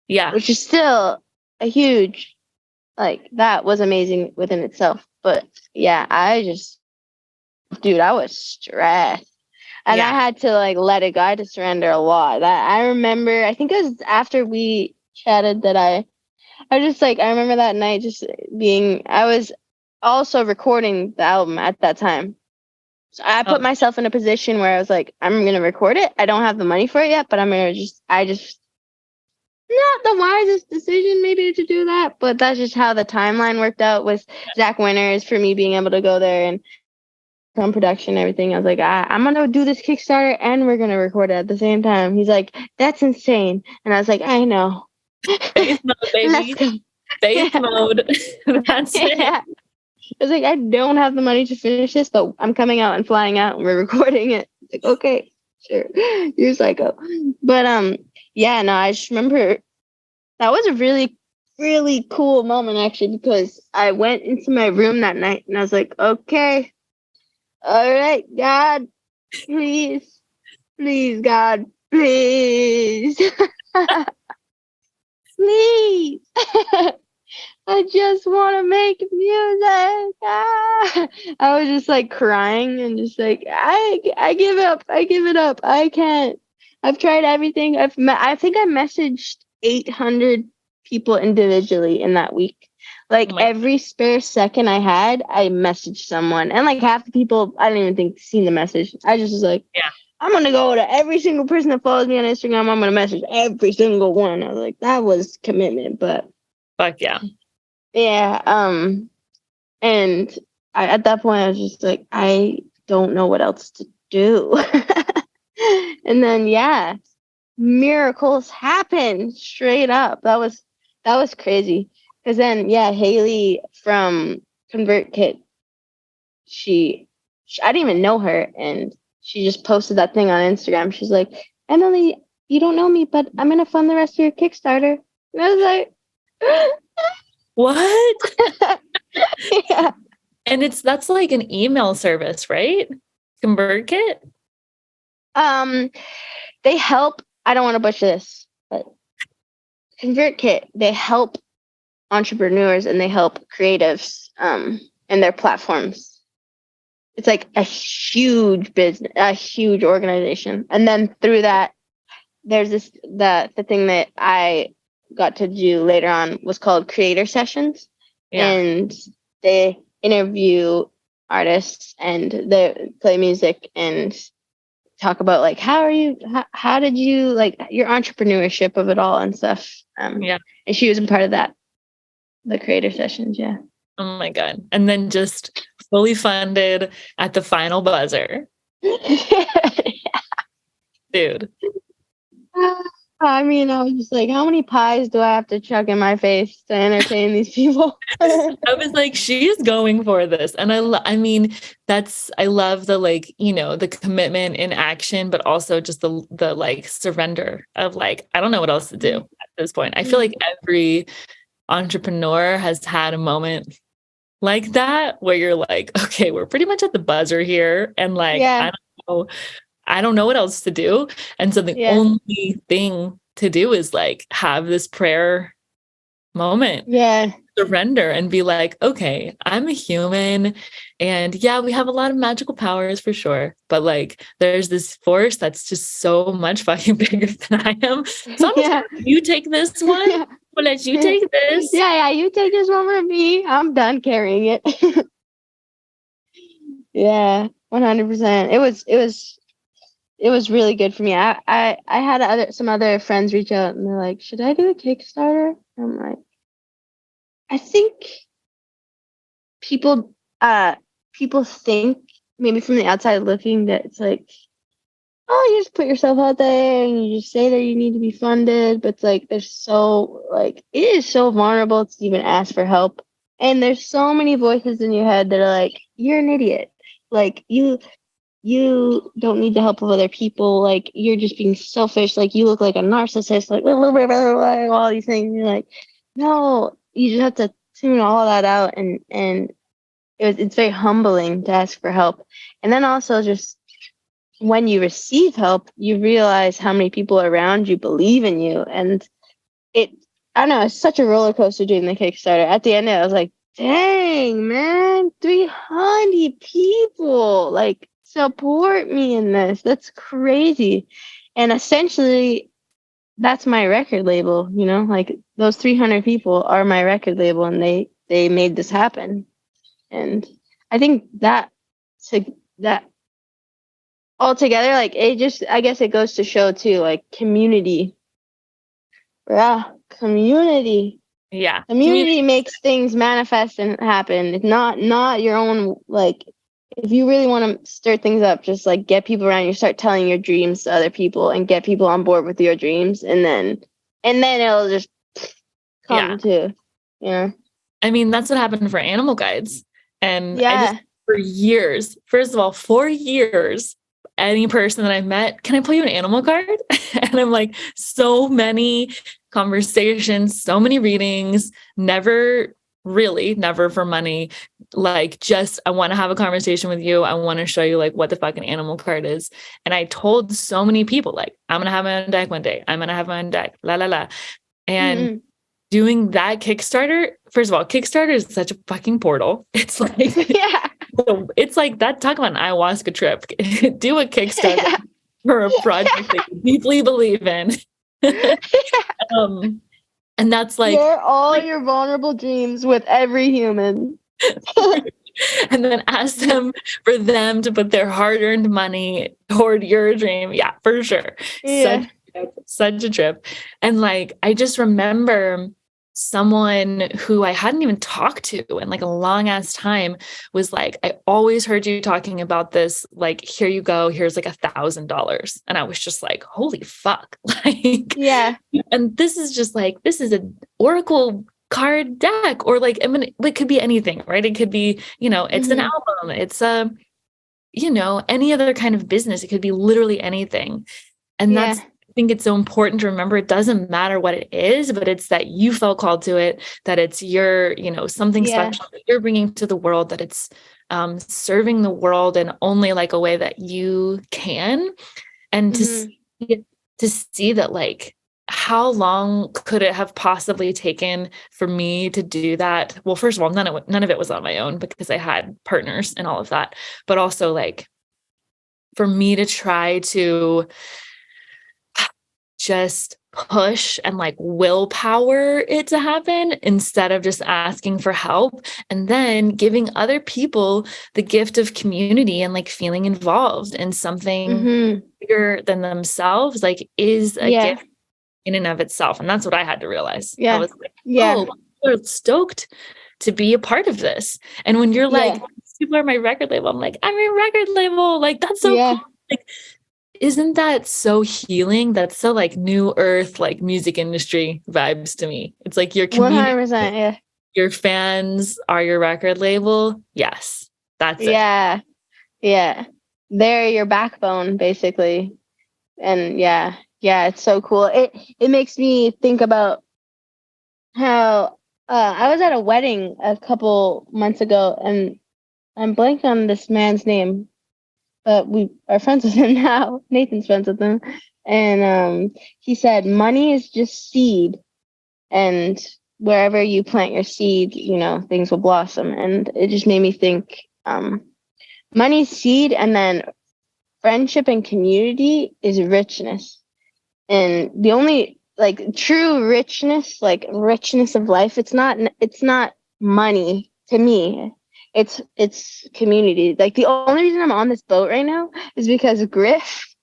Yeah. Which is still a huge, like, that was amazing within itself. But yeah, I was stressed. And I had to like let it go. I had to surrender a lot. That I remember, I think it was after we chatted that I just like, I remember that night just I was also recording the album at that time. So I put myself in a position where I was like, I'm going to record it. I don't have the money for it yet, but not the wisest decision maybe to do that, but that's just how the timeline worked out with Zach Winters for me being able to go there and film production and everything. I was like, I'm going to do this Kickstarter and we're going to record it at the same time. He's like, that's insane. And I was like, I know. Faith mode, baby. Faith mode. That's it. I was like, I don't have the money to finish this, but I'm coming out and flying out and we're recording it. Like, okay, sure. You're psycho. But yeah, no, I just remember that was a really, really cool moment actually, because I went into my room that night and I was like, okay, all right, God, please, God, please. Please. I just want to make music. I was just like crying and just like, I give up. I give it up. I can't. I've tried everything. I think I messaged 800 people individually in that week. Like every spare second I had, I messaged someone. And like half the people, I didn't even think seen the message. I just was like, yeah. I'm going to go to every single person that follows me on Instagram. I'm going to message every single one. I was like, that was commitment, but. Fuck yeah. Yeah. And at that point, I was just like, I don't know what else to do. And then, yeah, miracles happen straight up. That was crazy. Because then, yeah, Haley from Convertkit, I didn't even know her, and she just posted that thing on Instagram. She's like, Emily, you don't know me, but I'm gonna fund the rest of your Kickstarter. And I was like, what? yeah. And that's like an email service, right? Convertkit? They help. I don't want to butcher this, but Convertkit, they help entrepreneurs and they help creatives and their platforms. It's like a huge business, a huge organization. And then through that, there's the thing that I got to do later on was called creator sessions. Yeah. And they interview artists and they play music and talk about like how did you like your entrepreneurship of it all and stuff. Yeah. And she was a part of that, the creator sessions. Yeah. Oh my God. And then just fully funded at the final buzzer. Dude. I mean, I was just like, how many pies do I have to chuck in my face to entertain these people? I was like, she is going for this. And I mean, I love the like, you know, the commitment in action, but also just the like surrender of like, I don't know what else to do at this point. I feel like every entrepreneur has had a moment like that where you're like, okay, we're pretty much at the buzzer here. And like, Yeah. I don't know what else to do. And so the only thing to do is like have this prayer moment. Yeah. Surrender and be like, okay, I'm a human. And yeah, we have a lot of magical powers for sure. But like there's this force that's just so much fucking bigger than I am. So you take this one. Yeah. We'll let you take this. Yeah, you take this one from me. I'm done carrying it. Yeah, 100%. It was really good for me. I had some other friends reach out and they're like, should I do a Kickstarter? I'm like, I think people think maybe from the outside looking that it's like, oh, you just put yourself out there and you just say that you need to be funded, but it's like it is so vulnerable to even ask for help. And there's so many voices in your head that are like, you're an idiot. Like you don't need the help of other people. Like you're just being selfish. Like you look like a narcissist. Like all these things. You're like, no, you just have to tune all that out. And it's very humbling to ask for help. And then also just when you receive help, you realize how many people around you believe in you. And I don't know, it's such a roller coaster doing the Kickstarter. At the end, I was like, dang, man, 300 people like support me in this. That's crazy. And essentially, that's my record label, you know, like those 300 people are my record label and they made this happen. And I think that altogether, like I guess it goes to show too, like community. Yeah, community. Yeah. Community makes things manifest and happen. It's not your own, like, if you really want to stir things up, just like get people around you, start telling your dreams to other people and get people on board with your dreams, and then it'll just come to, you know. I mean, that's what happened for animal guides. And for years, first of all, 4 years, any person that I met, can I pull you an animal card? And I'm like, so many conversations, so many readings, never for money. Like, just, I want to have a conversation with you. I want to show you like what the fucking animal card is. And I told so many people, like, I'm going to have my own deck one day. I'm going to have my own deck, la, la, la. And doing that Kickstarter, first of all, Kickstarter is such a fucking portal. It's like, it's like that. Talk about an ayahuasca trip. Do a Kickstarter for a project that you deeply believe in. And that's like, share all your vulnerable dreams with every human. And then ask them for them to put their hard-earned money toward your dream. Yeah, for sure. Such a trip. And like, I just remember someone who I hadn't even talked to in like a long ass time was like, I always heard you talking about this. Like, here you go. Here's like $1,000. And I was just like, holy fuck. Like, Yeah. and this is just like, this is an Oracle card deck, or like, I mean, it could be anything, right? It could be, it's an album. It's any other kind of business. It could be literally anything. And that's, I think it's so important to remember, it doesn't matter what it is, but it's that you felt called to it, that it's your, something special that you're bringing to the world, that it's serving the world in only like a way that you can. And to see that, like, how long could it have possibly taken for me to do that? Well, first of all, none of it was on my own, because I had partners and all of that, but also like for me to try to just push and like willpower it to happen instead of just asking for help, and then giving other people the gift of community and like feeling involved in something bigger than themselves, like, is a gift in and of itself. And that's what I had to realize. I was like, oh, I'm stoked to be a part of this. And when you're like, people are my record label, I'm like, I'm your record label. Like, that's so cool. Like, isn't that so healing? That's so like new earth, like music industry vibes to me. It's like your community, 100%, your fans are your record label. Yes, that's it. Yeah. They're your backbone, basically. And it's so cool. It makes me think about how I was at a wedding a couple months ago, and I'm blanking on this man's name, but we are friends with him now. Nathan's friends with him. And he said, money is just seed. And wherever you plant your seed, things will blossom. And it just made me think, money's seed, and then friendship and community is richness. And the only like true richness, like richness of life, it's not money to me. It's community. Like, the only reason I'm on this boat right now is because Griff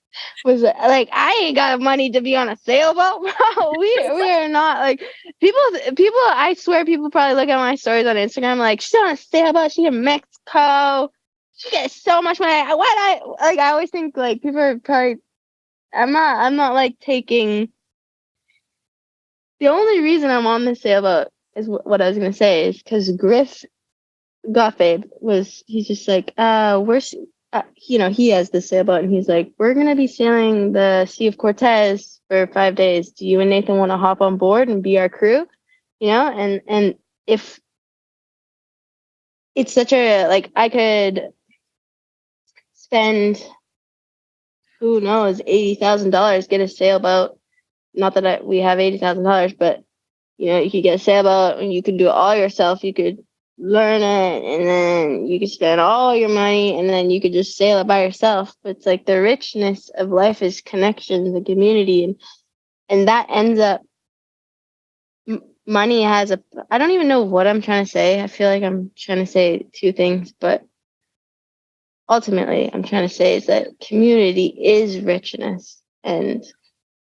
was like, I ain't got money to be on a sailboat, bro. We are not like people. I swear, people probably look at my stories on Instagram like, she's on a sailboat. She's in Mexico. She gets so much money. I always think like people are probably. I'm not like taking. The only reason I'm on this sailboat is what I was gonna say is because Griff Gottfabe he's just like, he has this sailboat, and he's like, we're gonna be sailing the Sea of Cortez for 5 days. Do you and Nathan want to hop on board and be our crew? And if it's such a, like, I could spend, who knows, $80,000, get a sailboat. Not that we have $80,000, but you could get a sailboat and you could do it all yourself. You could learn it, and then you could spend all your money, and then you could just sail it by yourself. But it's like the richness of life is connections and community, and that ends up money has I don't even know what I'm trying to say. I feel like I'm trying to say two things, but ultimately I'm trying to say is that community is richness. And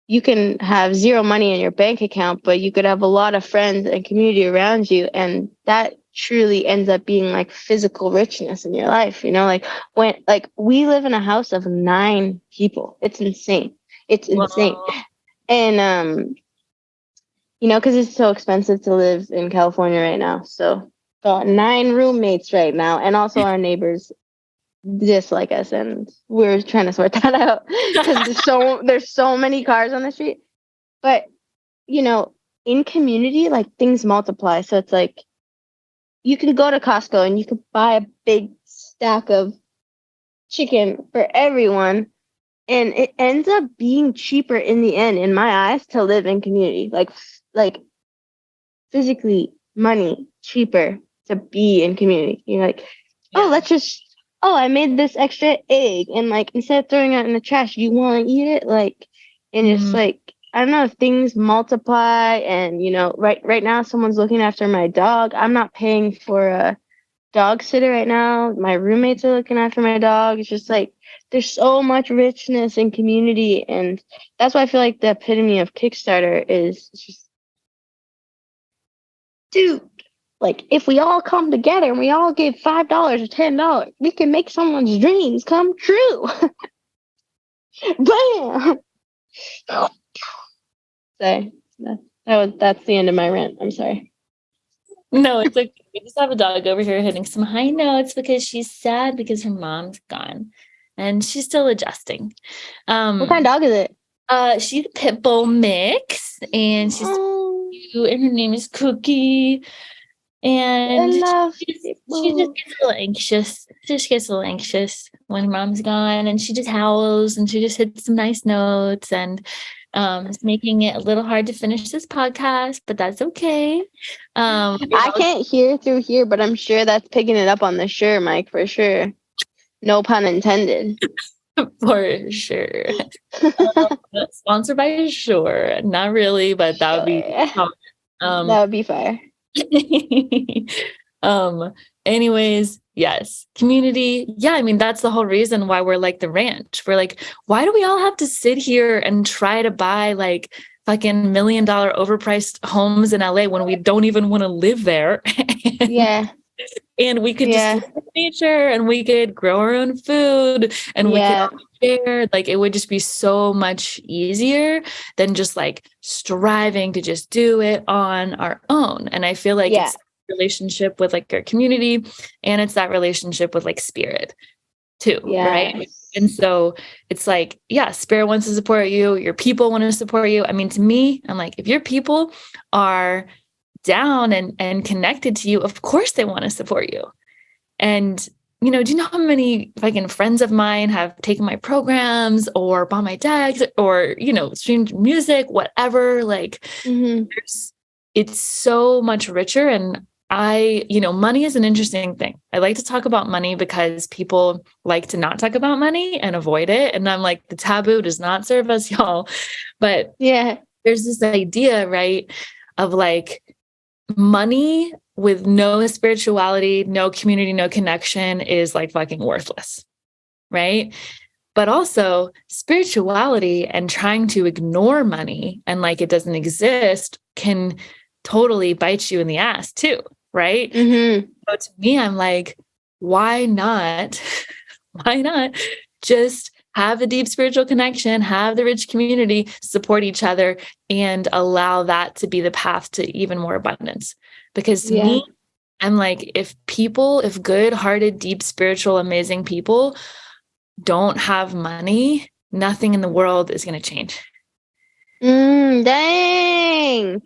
you can have zero money in your bank account, but you could have a lot of friends and community around you, and that truly ends up being like physical richness in your life. Like, when, like, we live in a house of 9 people. It's insane. Wow. And because it's so expensive to live in California right now, so got 9 roommates right now, and also our neighbors dislike us, and we're trying to sort that out because there's so many cars on the street. But in community, like, things multiply. So it's like, you can go to Costco and you could buy a big stack of chicken for everyone, and it ends up being cheaper in the end, in my eyes, to live in community. Like physically, money cheaper to be in community. You're like, I made this extra egg, and like, instead of throwing it in the trash, you want to eat it, like, and just like, I don't know, if things multiply. And right now someone's looking after my dog. I'm not paying for a dog sitter right now. My roommates are looking after my dog. It's just like, there's so much richness in community, and that's why I feel like the epitome of Kickstarter is just dude, like if we all come together and we all give $5 or $10, we can make someone's dreams come true. Bam. Sorry, that's the end of my rant. I'm sorry. No, it's okay. We just have a dog over here hitting some high notes because she's sad because her mom's gone and she's still adjusting. What kind of dog is it? She's a pit bull mix and she's cute, and her name is Cookie. And she just gets a little anxious. She gets a little anxious when her mom's gone, and she just howls and she just hits some nice notes, and it's making it a little hard to finish this podcast, but that's okay. I can't hear through here, but I'm sure that's picking it up on the Shure mic for sure. No pun intended. For sure. Sponsored by Shure. Not really, but that would be that would be fair. Anyways, yes, community. Yeah, I mean, that's the whole reason why we're like the ranch. We're like, why do we all have to sit here and try to buy like fucking $1 million overpriced homes in LA when we don't even want to live there? Yeah. And we could just live in nature, and we could grow our own food, and we could share. Like, it would just be so much easier than just like striving to just do it on our own. And I feel like it's relationship with like our community, and it's that relationship with like spirit too, right? And so it's like, spirit wants to support you, your people want to support you. I mean, to me, I'm like, if your people are down and connected to you, of course they want to support you. And, you know, do you know how many fucking friends of mine have taken my programs or bought my decks or, you know, streamed music, whatever, like it's so much richer. And money is an interesting thing. I like to talk about money because people like to not talk about money and avoid it. And I'm like, the taboo does not serve us, y'all. But there's this idea, right, of like, money with no spirituality, no community, no connection is like fucking worthless, right? But also spirituality and trying to ignore money and like it doesn't exist can totally bite you in the ass too, right? So to me, I'm like, why not just have the deep spiritual connection, have the rich community, support each other, and allow that to be the path to even more abundance. Because to me, I'm like, if good-hearted, deep spiritual, amazing people don't have money, nothing in the world is going to change. Dang.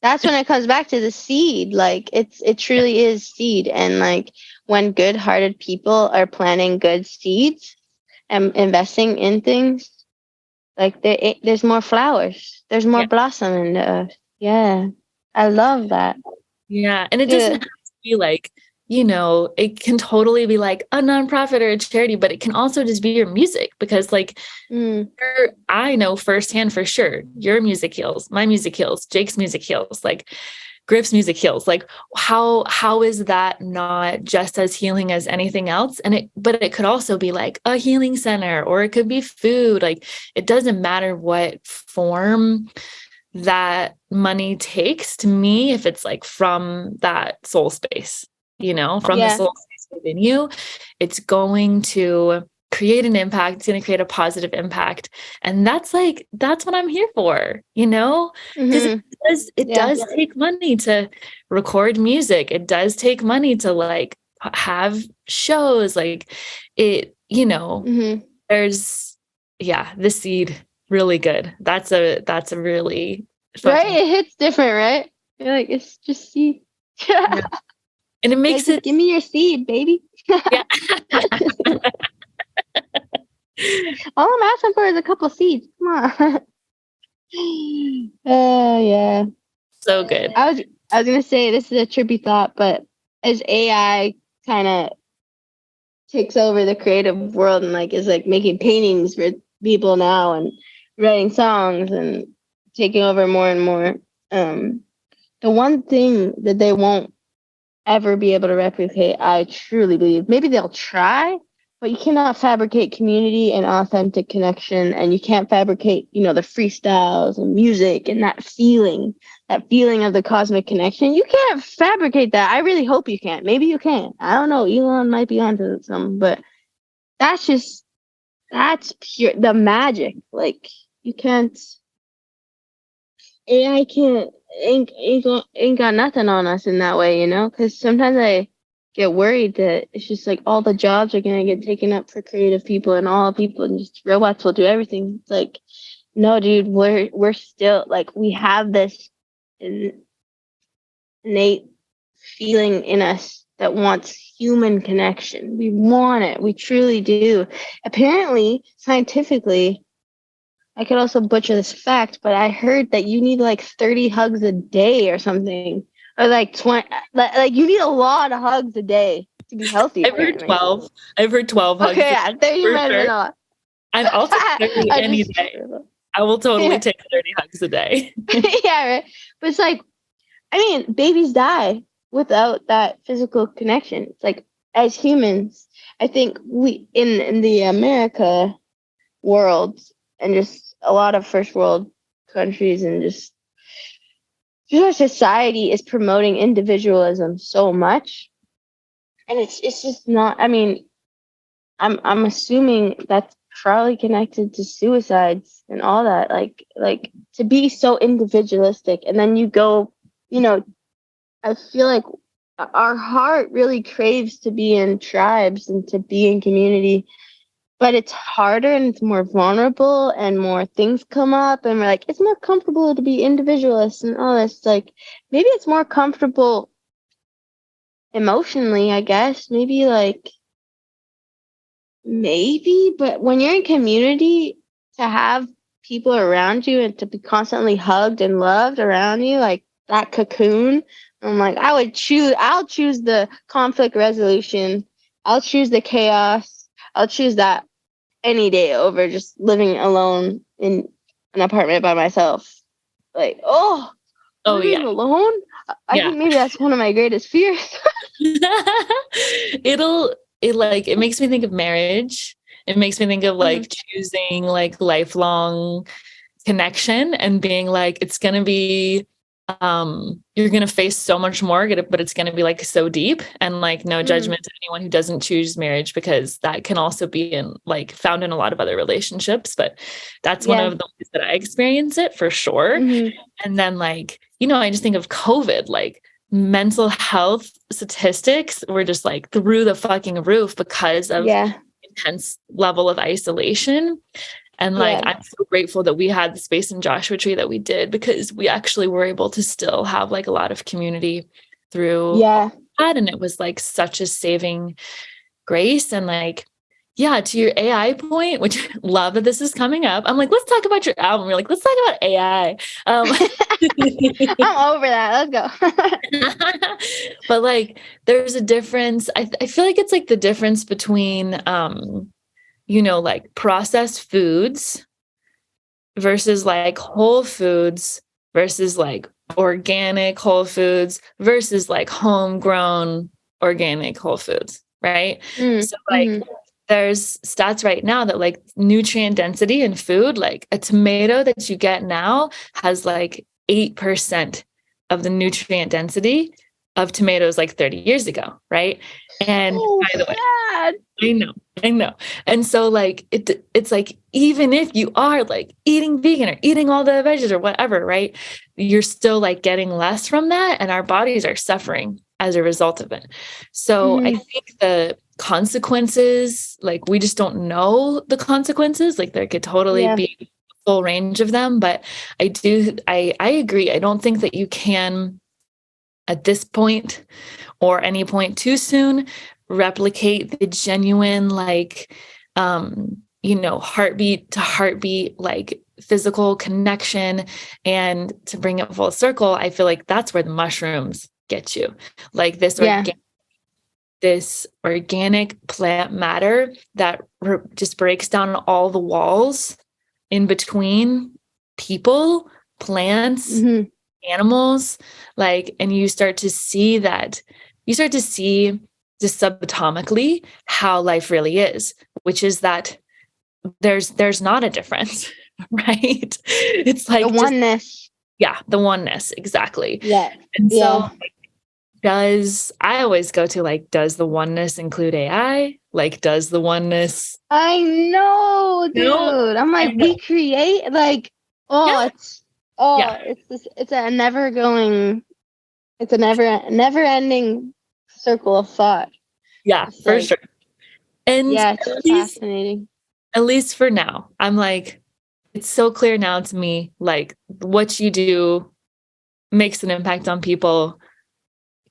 That's when it comes back to the seed. Like it truly is seed. And like when good-hearted people are planting good seeds, and investing in things, like there's more flowers, there's more blossom in the earth. I love that. And it doesn't have to be like, you know, it can totally be like a nonprofit or a charity, but it can also just be your music, because like I know firsthand for sure your music heals, my music heals, Jake's music heals, like Griff's music heals. Like how is that not just as healing as anything else? But it could also be like a healing center, or it could be food. Like it doesn't matter what form that money takes to me, if it's like from that soul space, you know, from the soul space within you, it's going to create an impact. It's going to create a positive impact. And that's what I'm here for, you know, because it does take money to record music. It does take money to like have shows, like it, you know, there's, the seed, really good. That's a really right. It hits different, right? You're like, it's just seed. And it makes like, give me your seed, baby. All I'm asking for is a couple seeds. Come on. So good. I was gonna say, this is a trippy thought, but as AI kind of takes over the creative world and like is like making paintings for people now and writing songs and taking over more and more, the one thing that they won't ever be able to replicate, I truly believe, maybe they'll try, But you cannot fabricate community and authentic connection, and you can't fabricate, the freestyles and music and that feeling of the cosmic connection. You can't fabricate that. I really hope you can. Maybe you can. I don't know. Elon might be onto something, but that's pure the magic. Like, you can't. AI ain't got nothing on us in that way, because sometimes I get worried that it's just like all the jobs are going to get taken up for creative people and all people, and just robots will do everything. It's like, no, dude, we're still like, we have this innate feeling in us that wants human connection. We want it. We truly do. Apparently, scientifically, I could also butcher this fact, but I heard that you need like 30 hugs a day or something, or like 20. Like, you need a lot of hugs a day to be healthy. I've heard 12. I've heard 12 hugs. Okay, yeah, 30 might have been a lot. And I'll take 30 any day. I will totally take 30 hugs a day. Yeah, right. But it's like, I mean, babies die without that physical connection. It's like, as humans, I think we in the America world, and just a lot of first world countries, and just society is promoting individualism so much, and it's just not. I mean, I'm assuming that's probably connected to suicides and all that. Like to be so individualistic, and then you go, I feel like our heart really craves to be in tribes and to be in community. But it's harder and it's more vulnerable, and more things come up, and we're like, it's more comfortable to be individualist and all this. Like, maybe it's more comfortable emotionally, I guess. Maybe, but when you're in community, to have people around you and to be constantly hugged and loved around you, like that cocoon, I'm like, I'll choose the conflict resolution. I'll choose the chaos. I'll choose that any day over just living alone in an apartment by myself. Like, living alone? I think maybe that's one of my greatest fears. It makes me think of marriage. It makes me think of choosing lifelong connection, and being like, it's going to be, you're going to face so much more, but it's going to be so deep, and no judgment to anyone who doesn't choose marriage, because that can also be found in a lot of other relationships. But that's one of the ways that I experience it for sure. And then I just think of COVID, mental health statistics were just through the fucking roof because of intense level of isolation. And I'm so grateful that we had the space in Joshua Tree that we did, because we actually were able to still have a lot of community through that. And it was such a saving grace. And to your AI point, which I love that this is coming up. I'm let's talk about your album. We're let's talk about AI. I'm over that. Let's go. But there's a difference. I feel it's the difference between, processed foods versus whole foods versus organic whole foods versus homegrown organic whole foods, right? So there's stats right now that nutrient density in food, a tomato that you get now has 8% of the nutrient density of tomatoes 30 years ago, right? And by the way, I know. And so it's even if you are eating vegan or eating all the veggies or whatever, right, you're still getting less from that, and our bodies are suffering as a result of it. So I think the consequences, we just don't know the consequences. There could totally be a full range of them, but I agree. I don't think that you can, at this point or any point too soon, replicate the genuine, heartbeat to heartbeat, physical connection. And to bring it full circle, I feel that's where the mushrooms get you. This organic plant matter that just breaks down all the walls in between people, plants, animals, and you start to see just subatomically how life really is, which is that there's not a difference, right? It's like the oneness. The oneness, exactly. Yeah. And so I always go to like, does the oneness include AI? Like, does the oneness? I know, dude. No, I'm like, we create like, it's a never ending circle of thought. Yeah, it's for sure. And it's fascinating. At least for now, I'm like, it's so clear now to me, like what you do makes an impact on people.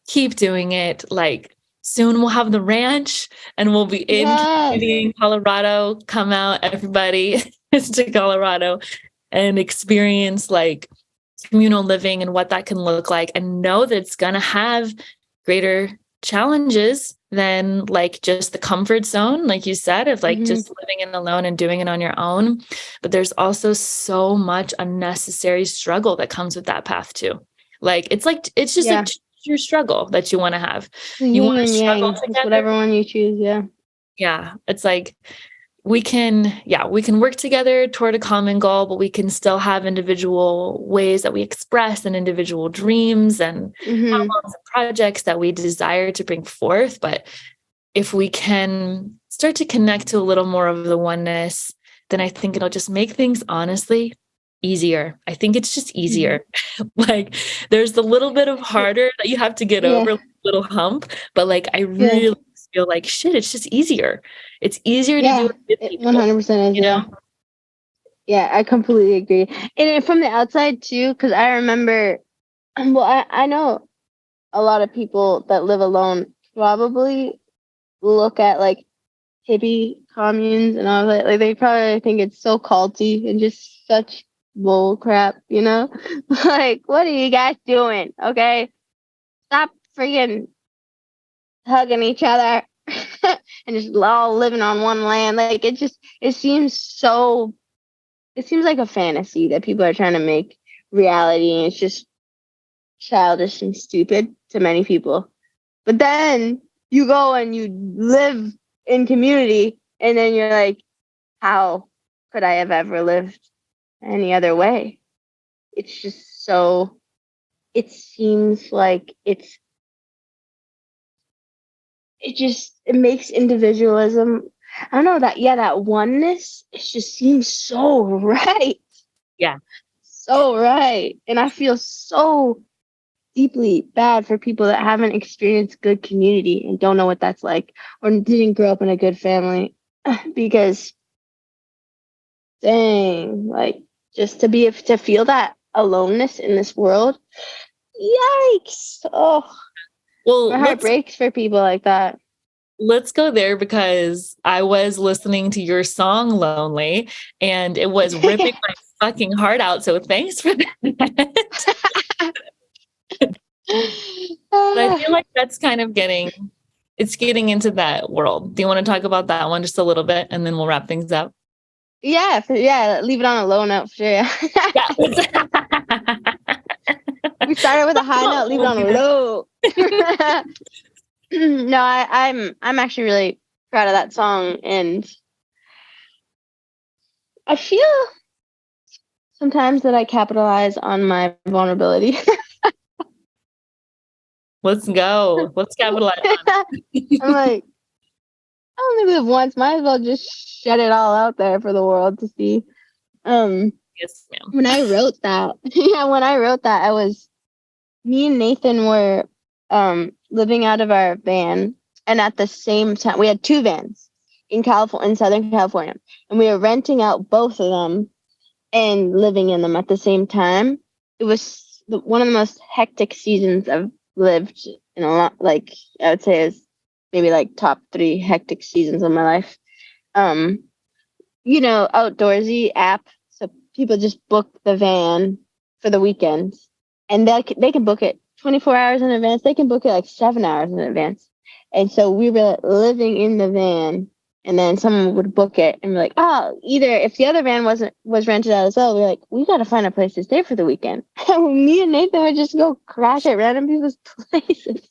Keep doing it. Like soon we'll have the ranch and we'll be in Colorado. Come out, everybody to Colorado and experience like communal living and what that can look like, and know that it's going to have greater challenges than like just the comfort zone, like you said, of like just living in alone and doing it on your own. But there's also so much unnecessary struggle that comes with that path too. Like it's just a your struggle that you want to have. You want to struggle together. Whatever one you choose. Yeah. It's like we can work together toward a common goal, but we can still have individual ways that we express and individual dreams and projects that we desire to bring forth. But if we can start to connect to a little more of the oneness, then I think it'll just make things honestly easier. I think it's just easier. Like there's the little bit of harder that you have to get over, like, little hump, but like I really feel like shit, it's just easier. It's easier to do it with people. 100% is, you know? Yeah, I completely agree. And from the outside too, because I remember, I know a lot of people that live alone probably look at like hippie communes and all that. Like they probably think it's so culty and just such bull crap, you know? Like, what are you guys doing? Okay, stop freaking hugging each other and just all living on one land. Like it seems like a fantasy that people are trying to make reality, and it's just childish and stupid to many people. But then you go and you live in community, and then you're like, how could I have ever lived any other way? It's just so, it seems like it makes individualism, I don't know, that oneness, it just seems so right. Yeah. So right. And I feel so deeply bad for people that haven't experienced good community and don't know what that's like, or didn't grow up in a good family, because dang, like just to feel that aloneness in this world, yikes. Oh, well, my heart breaks for people like that. Let's go there, because I was listening to your song Lonely and it was ripping my fucking heart out. So thanks for that. But I feel like that's kind of getting into that world. Do you want to talk about that one just a little bit and then we'll wrap things up? Yeah, leave it on a low note for sure. Yeah. We started with a high note, leave it on a low. No, I'm actually really proud of that song, and I feel sometimes that I capitalize on my vulnerability. Let's go. Let's capitalize on it. I'm like, I only live once. Might as well just shut it all out there for the world to see. Yes, ma'am. When I wrote that, me and Nathan were living out of our van, and at the same time we had two vans in Southern California, and we were renting out both of them and living in them at the same time. It was one of the most hectic seasons I've lived in a lot. Like I would say is maybe like top 3 hectic seasons of my life. Outdoorsy app, so people just book the van for the weekends, and they can book it 24 hours in advance. They can book it like 7 hours in advance. And so we were living in the van, and then someone would book it and be like, either if the other van was rented out as well, we're like, we got to find a place to stay for the weekend. And me and Nathan would just go crash at random people's places.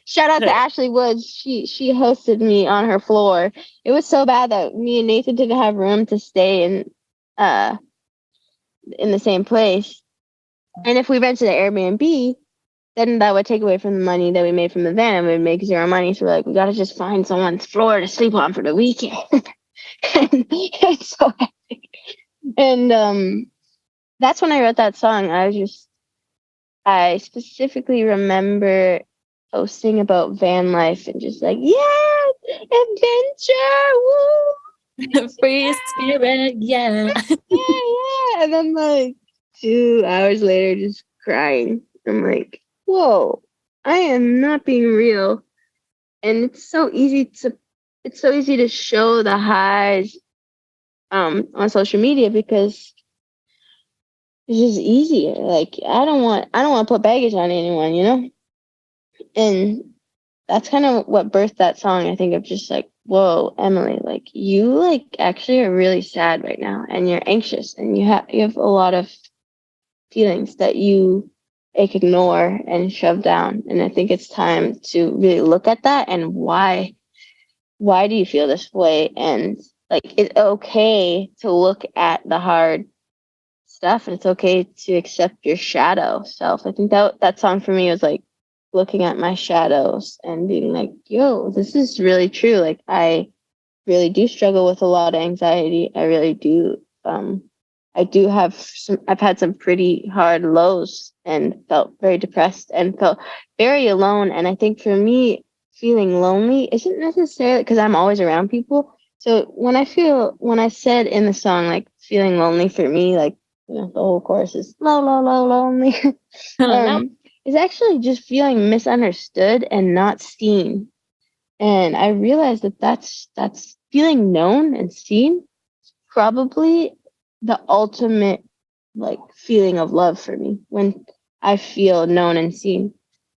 Shout out to Ashley Woods. She hosted me on her floor. It was so bad that me and Nathan didn't have room to stay in the same place. And if we rented an Airbnb, then that would take away from the money that we made from the van, and we'd make zero money. So we're like, we gotta just find someone's floor to sleep on for the weekend. And it's so hectic. And that's when I wrote that song. I specifically remember posting about van life and just like, yeah, adventure, woo, free spirit, yeah. yeah. And then like 2 hours later, just crying. I'm like, whoa, I am not being real. And it's so easy to show the highs on social media because it's just easier. Like I don't want to put baggage on anyone, you know? And that's kind of what birthed that song. I think of just like, whoa, Emily, like you like actually are really sad right now and you're anxious and you have a lot of feelings that you ignore and shove down. And I think it's time to really look at that and why do you feel this way? And like it's okay to look at the hard stuff and it's okay to accept your shadow self. I think that song for me was like looking at my shadows and being like, yo, this is really true. Like I really do struggle with a lot of anxiety. I really do. I've had some pretty hard lows and felt very depressed and felt very alone. And I think for me, feeling lonely isn't necessarily because I'm always around people. So when I said in the song, like feeling lonely for me, like, you know, the whole chorus is low, low, low, lonely. Is actually just feeling misunderstood and not seen. And I realized that that's feeling known and seen, probably the ultimate like feeling of love for me when I feel known and seen.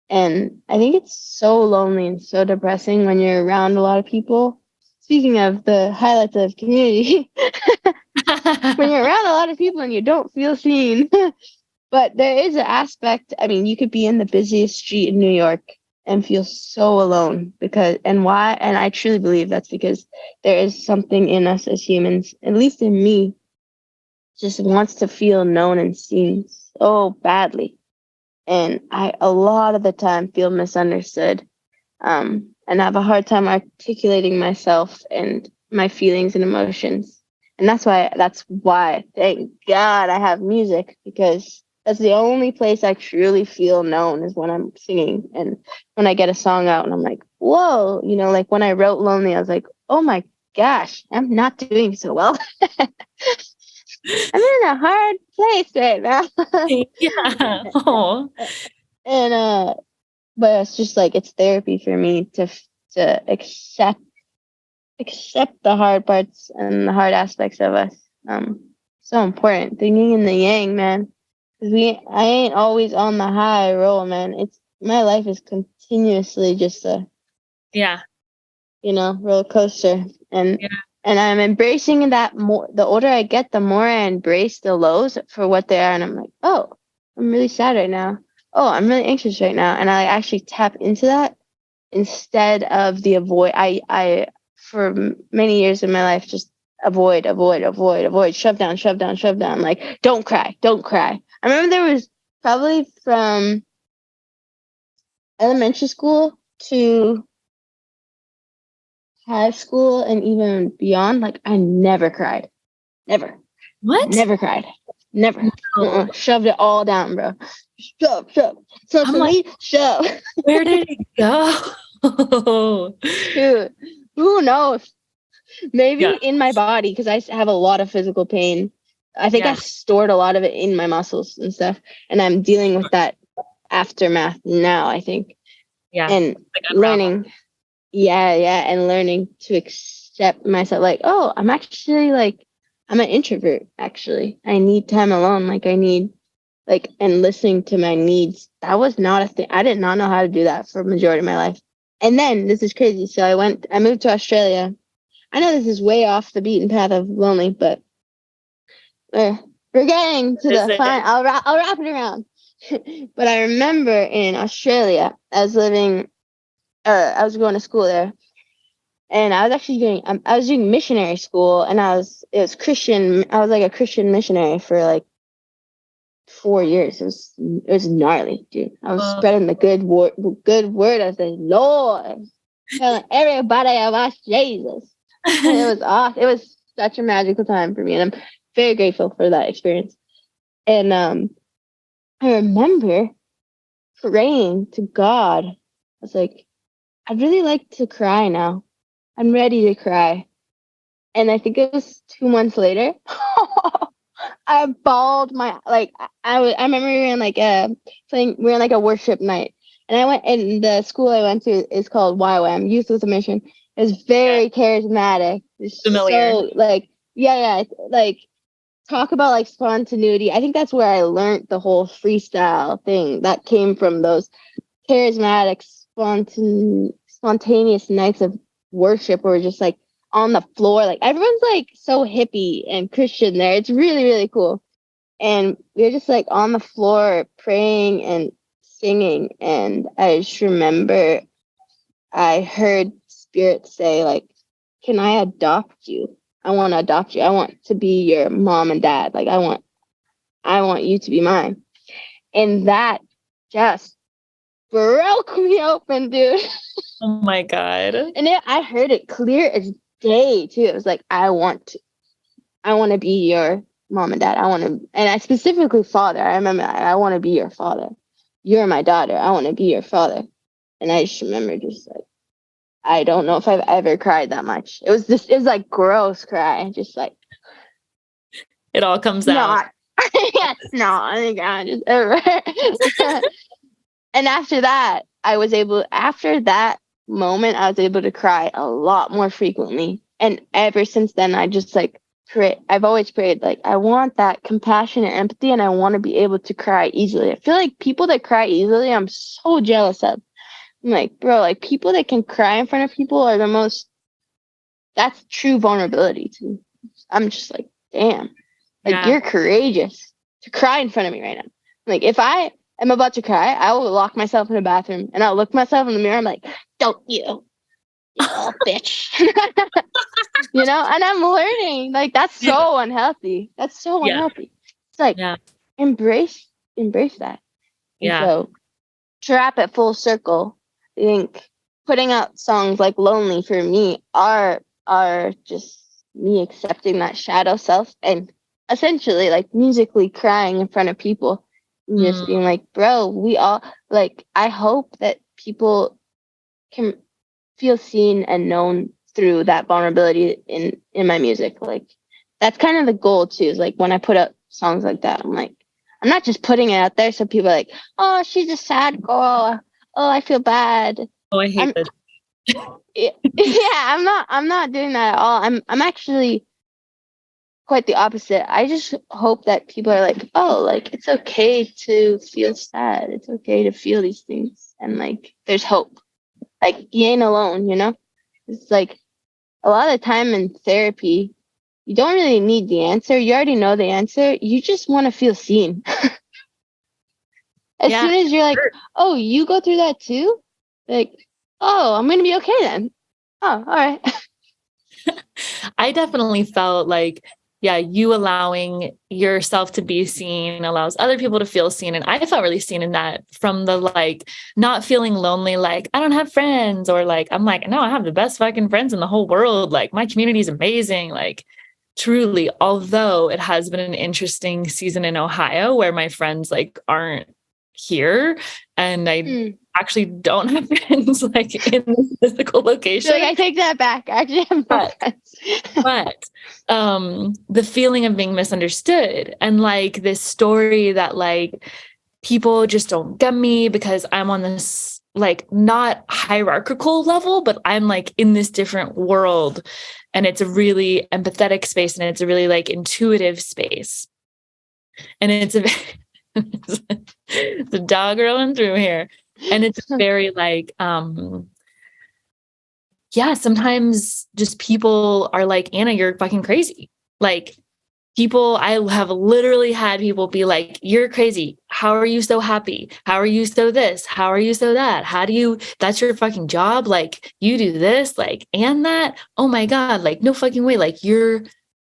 And I think it's so lonely and so depressing when you're around a lot of people. Speaking of the highlights of community, when you're around a lot of people and you don't feel seen. But there is an aspect, I mean, you could be in the busiest street in New York and feel so alone and I truly believe that's because there is something in us as humans, at least in me, just wants to feel known and seen so badly. And I, a lot of the time, feel misunderstood and have a hard time articulating myself and my feelings and emotions. And that's why, thank God I have music, because that's the only place I truly feel known is when I'm singing and when I get a song out and I'm like, whoa, you know, like when I wrote Lonely, I was like, oh my gosh, I'm not doing so well. I'm in a hard place right now. Yeah. Oh. And but it's just like it's therapy for me to accept the hard parts and the hard aspects of us. So important. The yin and the yang, man. I ain't always on the high roll, man. My life is continuously just a roller coaster, and I'm embracing that more. The older I get, the more I embrace the lows for what they are, and I'm like, oh, I'm really sad right now. Oh, I'm really anxious right now, and I actually tap into that instead of the avoid. I for many years in my life just avoid, shove down, like don't cry. I remember there was probably from elementary school to high school and even beyond, like I never cried. Never. What? Never cried. Never. No. Shoved it all down, bro. Shove. So for me, shove. Where did it go? Dude, who knows? Maybe in my body, because I have a lot of physical pain. I think I stored a lot of it in my muscles and stuff, and I'm dealing with that aftermath now, I think. Yeah. And like learning. And learning to accept myself, like, oh, I'm actually like, I'm an introvert, actually. I need time alone. Like I need, like, and listening to my needs. That was not a thing. I did not know how to do that for the majority of my life. And then this is crazy. So I moved to Australia. I know this is way off the beaten path of lonely, but we're getting to the fine. I'll wrap it around. But I remember in Australia, I was living I was going to school there, and I was actually doing missionary school, and it was Christian. I was like a Christian missionary for like 4 years. It was gnarly, dude. I was spreading the good word of the Lord, telling everybody about Jesus. And it was awesome. It was such a magical time for me, and I'm very grateful for that experience. And I remember praying to God. I was like, I'd really like to cry now. I'm ready to cry. And I think it was 2 months later. I bawled I remember we were in like we were in like a worship night, and I went, and the school I went to is called YWAM, Youth with a Mission. It's very charismatic. It's Familiar. So like talk about like spontaneity. I think that's where I learned the whole freestyle thing that came from those charismatic spontaneous nights of worship, where we're just like on the floor, like everyone's like so hippie and Christian there. It's really, really cool. And we were just like on the floor praying and singing. And I just remember I heard Spirit say, like, can I adopt you? I want to adopt you. I want to be your mom and dad. Like, I want you to be mine. And that just broke me open, dude. Oh my God. And I heard it clear as day too. It was like, I want to be your mom and dad. And I specifically father. I remember I want to be your father. You're my daughter. I want to be your father. And I just remember just like, I don't know if I've ever cried that much. It was like gross cry. Just like, it all comes out. I think I just ever. And after that moment, I was able to cry a lot more frequently. And ever since then, I just like pray. I've always prayed, like, I want that compassion and empathy, and I want to be able to cry easily. I feel like people that cry easily, I'm so jealous of. I'm like, bro, like people that can cry in front of people are that's true vulnerability too. I'm just like, damn, like you're courageous to cry in front of me right now. Like if I am about to cry, I will lock myself in the bathroom and I'll look myself in the mirror. I'm like, don't you bitch. You know, and I'm learning, like, that's so unhealthy. That's so unhealthy. It's like, embrace that. And so to wrap it full circle, I think putting out songs like Lonely for me are just me accepting that shadow self and essentially like musically crying in front of people and just being like, bro, we all, like, I hope that people can feel seen and known through that vulnerability in my music. Like that's kind of the goal too, is like when I put out songs like that, I'm like, I'm not just putting it out there so people are like, oh, she's a sad girl. Oh, I feel bad. Oh, I hate this. I'm not doing that at all. I'm actually quite the opposite. I just hope that people are like, oh, like it's okay to feel sad. It's okay to feel these things. And like there's hope. Like you ain't alone, you know? It's like a lot of the time in therapy, you don't really need the answer. You already know the answer. You just want to feel seen. As soon as you're like, oh, you go through that too? Like, oh, I'm going to be okay then. Oh, all right. I definitely felt like, you allowing yourself to be seen allows other people to feel seen. And I felt really seen in that, from the like not feeling lonely, like I don't have friends, or like, I'm like, no, I have the best fucking friends in the whole world. Like my community is amazing. Like truly, although it has been an interesting season in Ohio where my friends like aren't here, and I actually don't have friends like in the physical location. Like I take that back. I actually have no friends. But the feeling of being misunderstood, and like this story that like people just don't get me because I'm on this like not hierarchical level, but I'm like in this different world, and it's a really empathetic space, and it's a really like intuitive space, and it's a the dog rolling through here, and it's very like sometimes just people are like, Anna, you're fucking crazy. Like people, I have literally had people be like, you're crazy. how are you so happy? How are you so this? How are you so that? That's your fucking job? Like, you do this, like, and that? Oh my God, like, no fucking way. Like, you're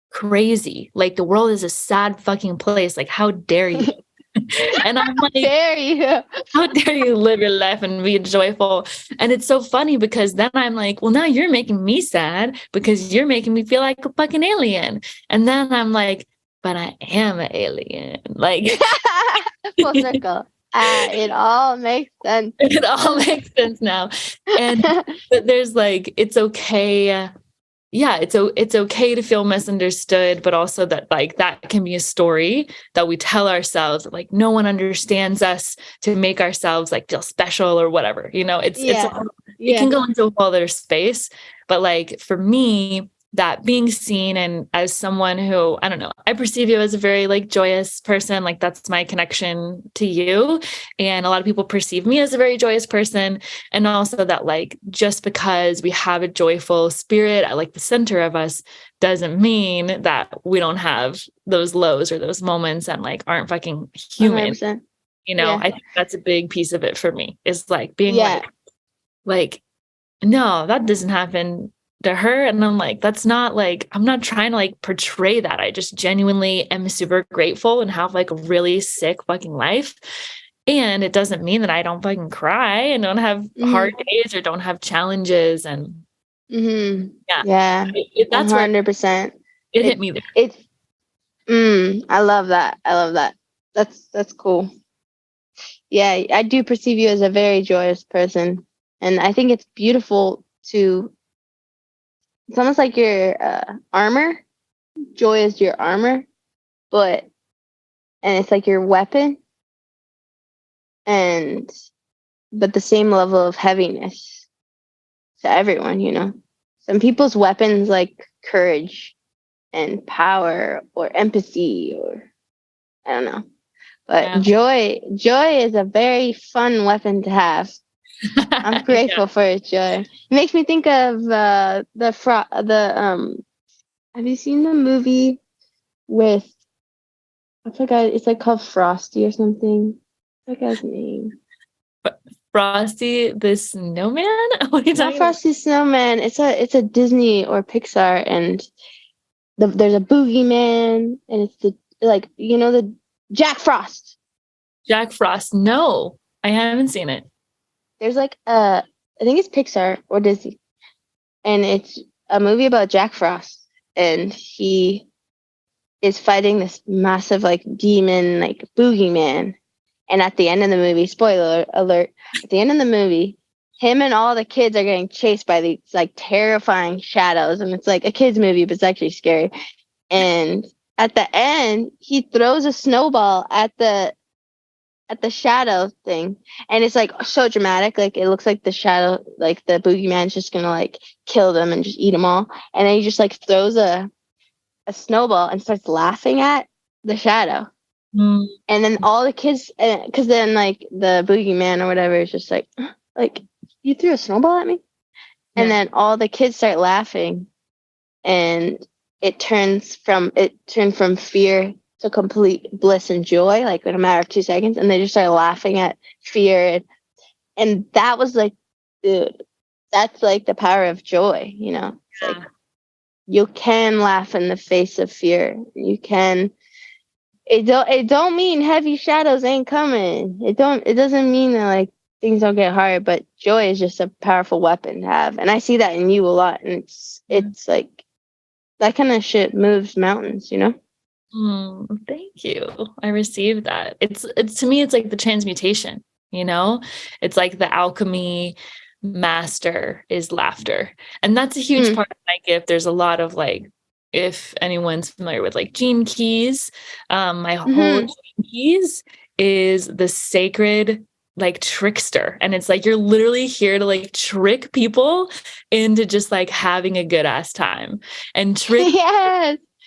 crazy. Like, the world is a sad fucking place. Like, how dare you? And I'm like, dare you? how dare you live your life and be joyful? And it's so funny because then I'm like, well, now you're making me sad because you're making me feel like a fucking alien. And then I'm like, but I am an alien. Like, Full circle. It all makes sense. it all makes sense now. And but there's like, it's okay. Yeah, it's okay to feel misunderstood, but also that like that can be a story that we tell ourselves, like no one understands us, to make ourselves like feel special or whatever. You know, it can go into a whole other space. But like for me, that being seen, and as someone who, I don't know, I perceive you as a very like joyous person, like that's my connection to you. And a lot of people perceive me as a very joyous person. And also that like, just because we have a joyful spirit at like the center of us doesn't mean that we don't have those lows or those moments and like aren't fucking human. 100%. You know, I think that's a big piece of it for me, is like being like, no, that doesn't happen to her. And I'm like, that's not like, I'm not trying to like portray that. I just genuinely am super grateful and have like a really sick fucking life. And it doesn't mean that I don't fucking cry and don't have hard days or don't have challenges. And that's 100%. It hit me there. I love that. That's cool. Yeah, I do perceive you as a very joyous person. And I think it's beautiful to, it's almost like your armor. Joy is your armor, and it's like your weapon, but the same level of heaviness to everyone, you know. Some people's weapons like courage and power or empathy, or I don't know. But joy is a very fun weapon to have. I'm grateful for it, joy. It makes me think of have you seen the movie with, I forgot, it's like called Frosty or something. I forgot his name. Frosty the Snowman? What are you talking about? Frosty Snowman. It's a Disney or Pixar, and there's a boogeyman, and it's the Jack Frost. Jack Frost. No, I haven't seen it. There's like I think it's Pixar or Disney, and it's a movie about Jack Frost, and he is fighting this massive like demon, like boogeyman. And at the end of the movie, spoiler alert, at the end of the movie, him and all the kids are getting chased by these like terrifying shadows, and it's like a kid's movie, but it's actually scary. And at the end, he throws a snowball at the shadow thing, and it's like so dramatic, like it looks like the shadow, like the boogeyman's just gonna like kill them and just eat them all, and then he just like throws a snowball and starts laughing at the shadow. And then all the kids, because then like the boogeyman or whatever is just like you threw a snowball at me, and then all the kids start laughing, and it turned from fear to complete bliss and joy, like in a matter of 2 seconds, and they just started laughing at fear, and that was like, dude, that's like the power of joy, you know. It's like you can laugh in the face of fear. You can. It don't mean heavy shadows ain't coming. It doesn't mean that like things don't get hard, but joy is just a powerful weapon to have, and I see that in you a lot, and it's like that kind of shit moves mountains, you know. Thank you. I received that. It's to me, it's like the transmutation, you know, it's like the alchemy master is laughter. And that's a huge part of my gift. There's a lot of like, if anyone's familiar with like Gene Keys, my whole Gene Keys is the sacred like trickster. And it's like, you're literally here to like trick people into just like having a good ass time and trick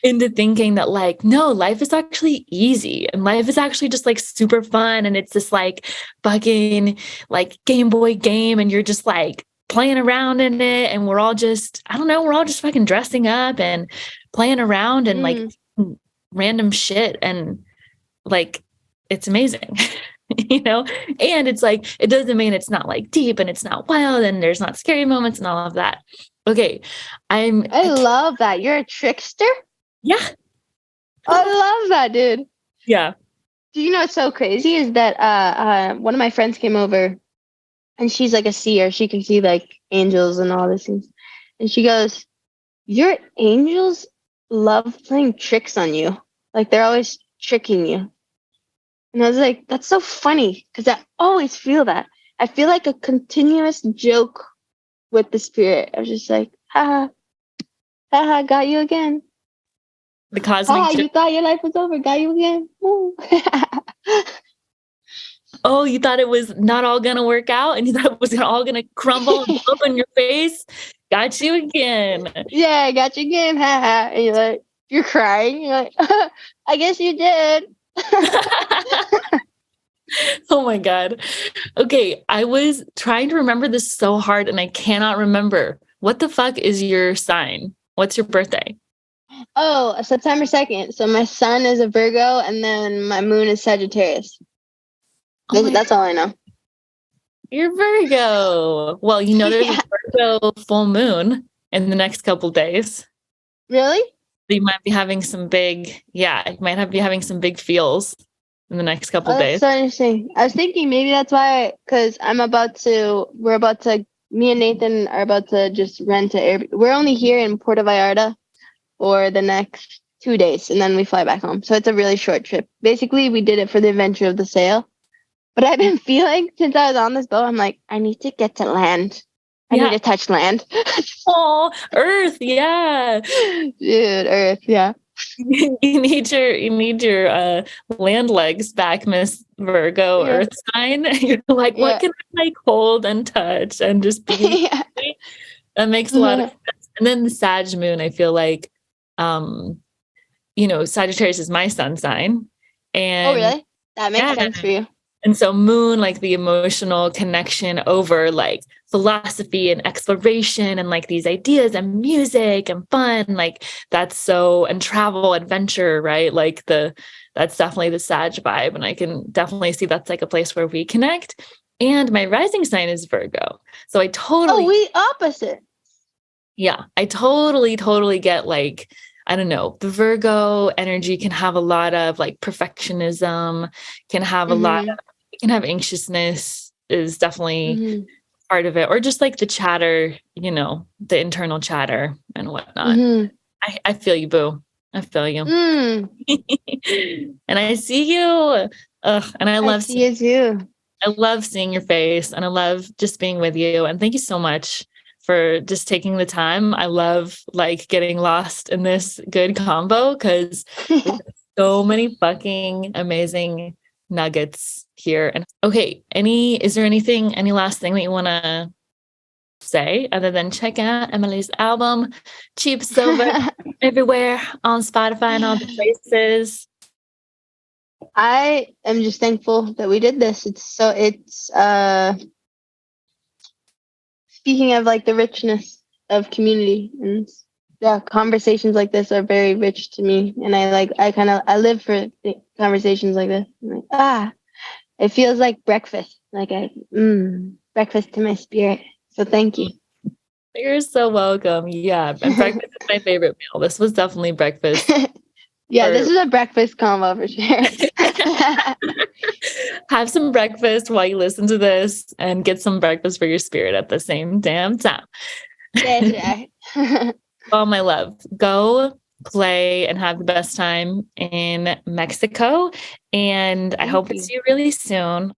into thinking that like, no, life is actually easy and life is actually just like super fun. And it's this like fucking like Game Boy game. And you're just like playing around in it. And we're all just, I don't know, we're all just fucking dressing up and playing around and like random shit. And like, it's amazing. You know, and it's like, it doesn't mean it's not like deep and it's not wild and there's not scary moments and all of that. Okay. I love that. You're a trickster? Yeah. I love that, dude. Yeah. Do you know what's so crazy is that one of my friends came over and she's like a seer. She can see like angels and all these things. And she goes, your angels love playing tricks on you. Like they're always tricking you. And I was like, that's so funny because I always feel that. I feel like a continuous joke with the spirit. I was just like, haha, haha, got you again. The cosmic. You thought your life was over, got you again. Oh, you thought it was not all gonna work out, and you thought it was all gonna crumble and blow up in your face. Got you again. Yeah, I got you again. Haha. And you're like, you're crying. You're like, I guess you did. Oh my God. Okay. I was trying to remember this so hard and I cannot remember. What the fuck is your sign? What's your birthday? Oh, September 2nd. So my sun is a Virgo and then my moon is Sagittarius. That's all I know. You're Virgo. Well, you know, there's a Virgo full moon in the next couple days. Really? So you might be having some big, be having some big feels in the next couple days. That's so interesting. I was thinking maybe that's why, because me and Nathan are about to just rent an Airbnb. We're only here in Puerto Vallarta for the next 2 days, and then we fly back home. So it's a really short trip. Basically, we did it for the adventure of the sail. But I've been feeling since I was on this boat, I'm like, I need to get to land. I need to touch land. Oh, Earth, yeah. Dude, Earth, yeah. You need your land legs back, Miss Virgo Earth sign. You're like, what can I like hold and touch and just be? That makes a lot of sense. And then the Sag moon, I feel like, Sagittarius is my sun sign. And oh, really? That makes sense for you. And so moon, like the emotional connection over like philosophy and exploration and like these ideas and music and fun, like and travel, adventure, right? Like that's definitely the Sag vibe. And I can definitely see that's like a place where we connect. And my rising sign is Virgo. So I totally. Oh, we opposite. Yeah. I totally get like, I don't know, the Virgo energy can have a lot of like perfectionism, can have anxiousness is definitely part of it, or just like the chatter, the internal chatter and whatnot. I feel you, boo. I feel you. And I see you. And I love seeing you. I love seeing your face and I love just being with you. And thank you so much for just taking the time. I love like getting lost in this good combo because there's so many fucking amazing nuggets here. And okay, any last thing that you want to say other than check out Emily's album, Cheap Silver, everywhere on Spotify and all the places? I am just thankful that we did this. Speaking of like the richness of community, and conversations like this are very rich to me. And I live for conversations like this. Like, it feels like breakfast, breakfast to my spirit. So thank you. You're so welcome. Yeah. And breakfast is my favorite meal. This was definitely breakfast. This is a breakfast combo for sure. Have some breakfast while you listen to this and get some breakfast for your spirit at the same damn time. Oh, my love. Go play and have the best time in Mexico. And I hope to see you really soon.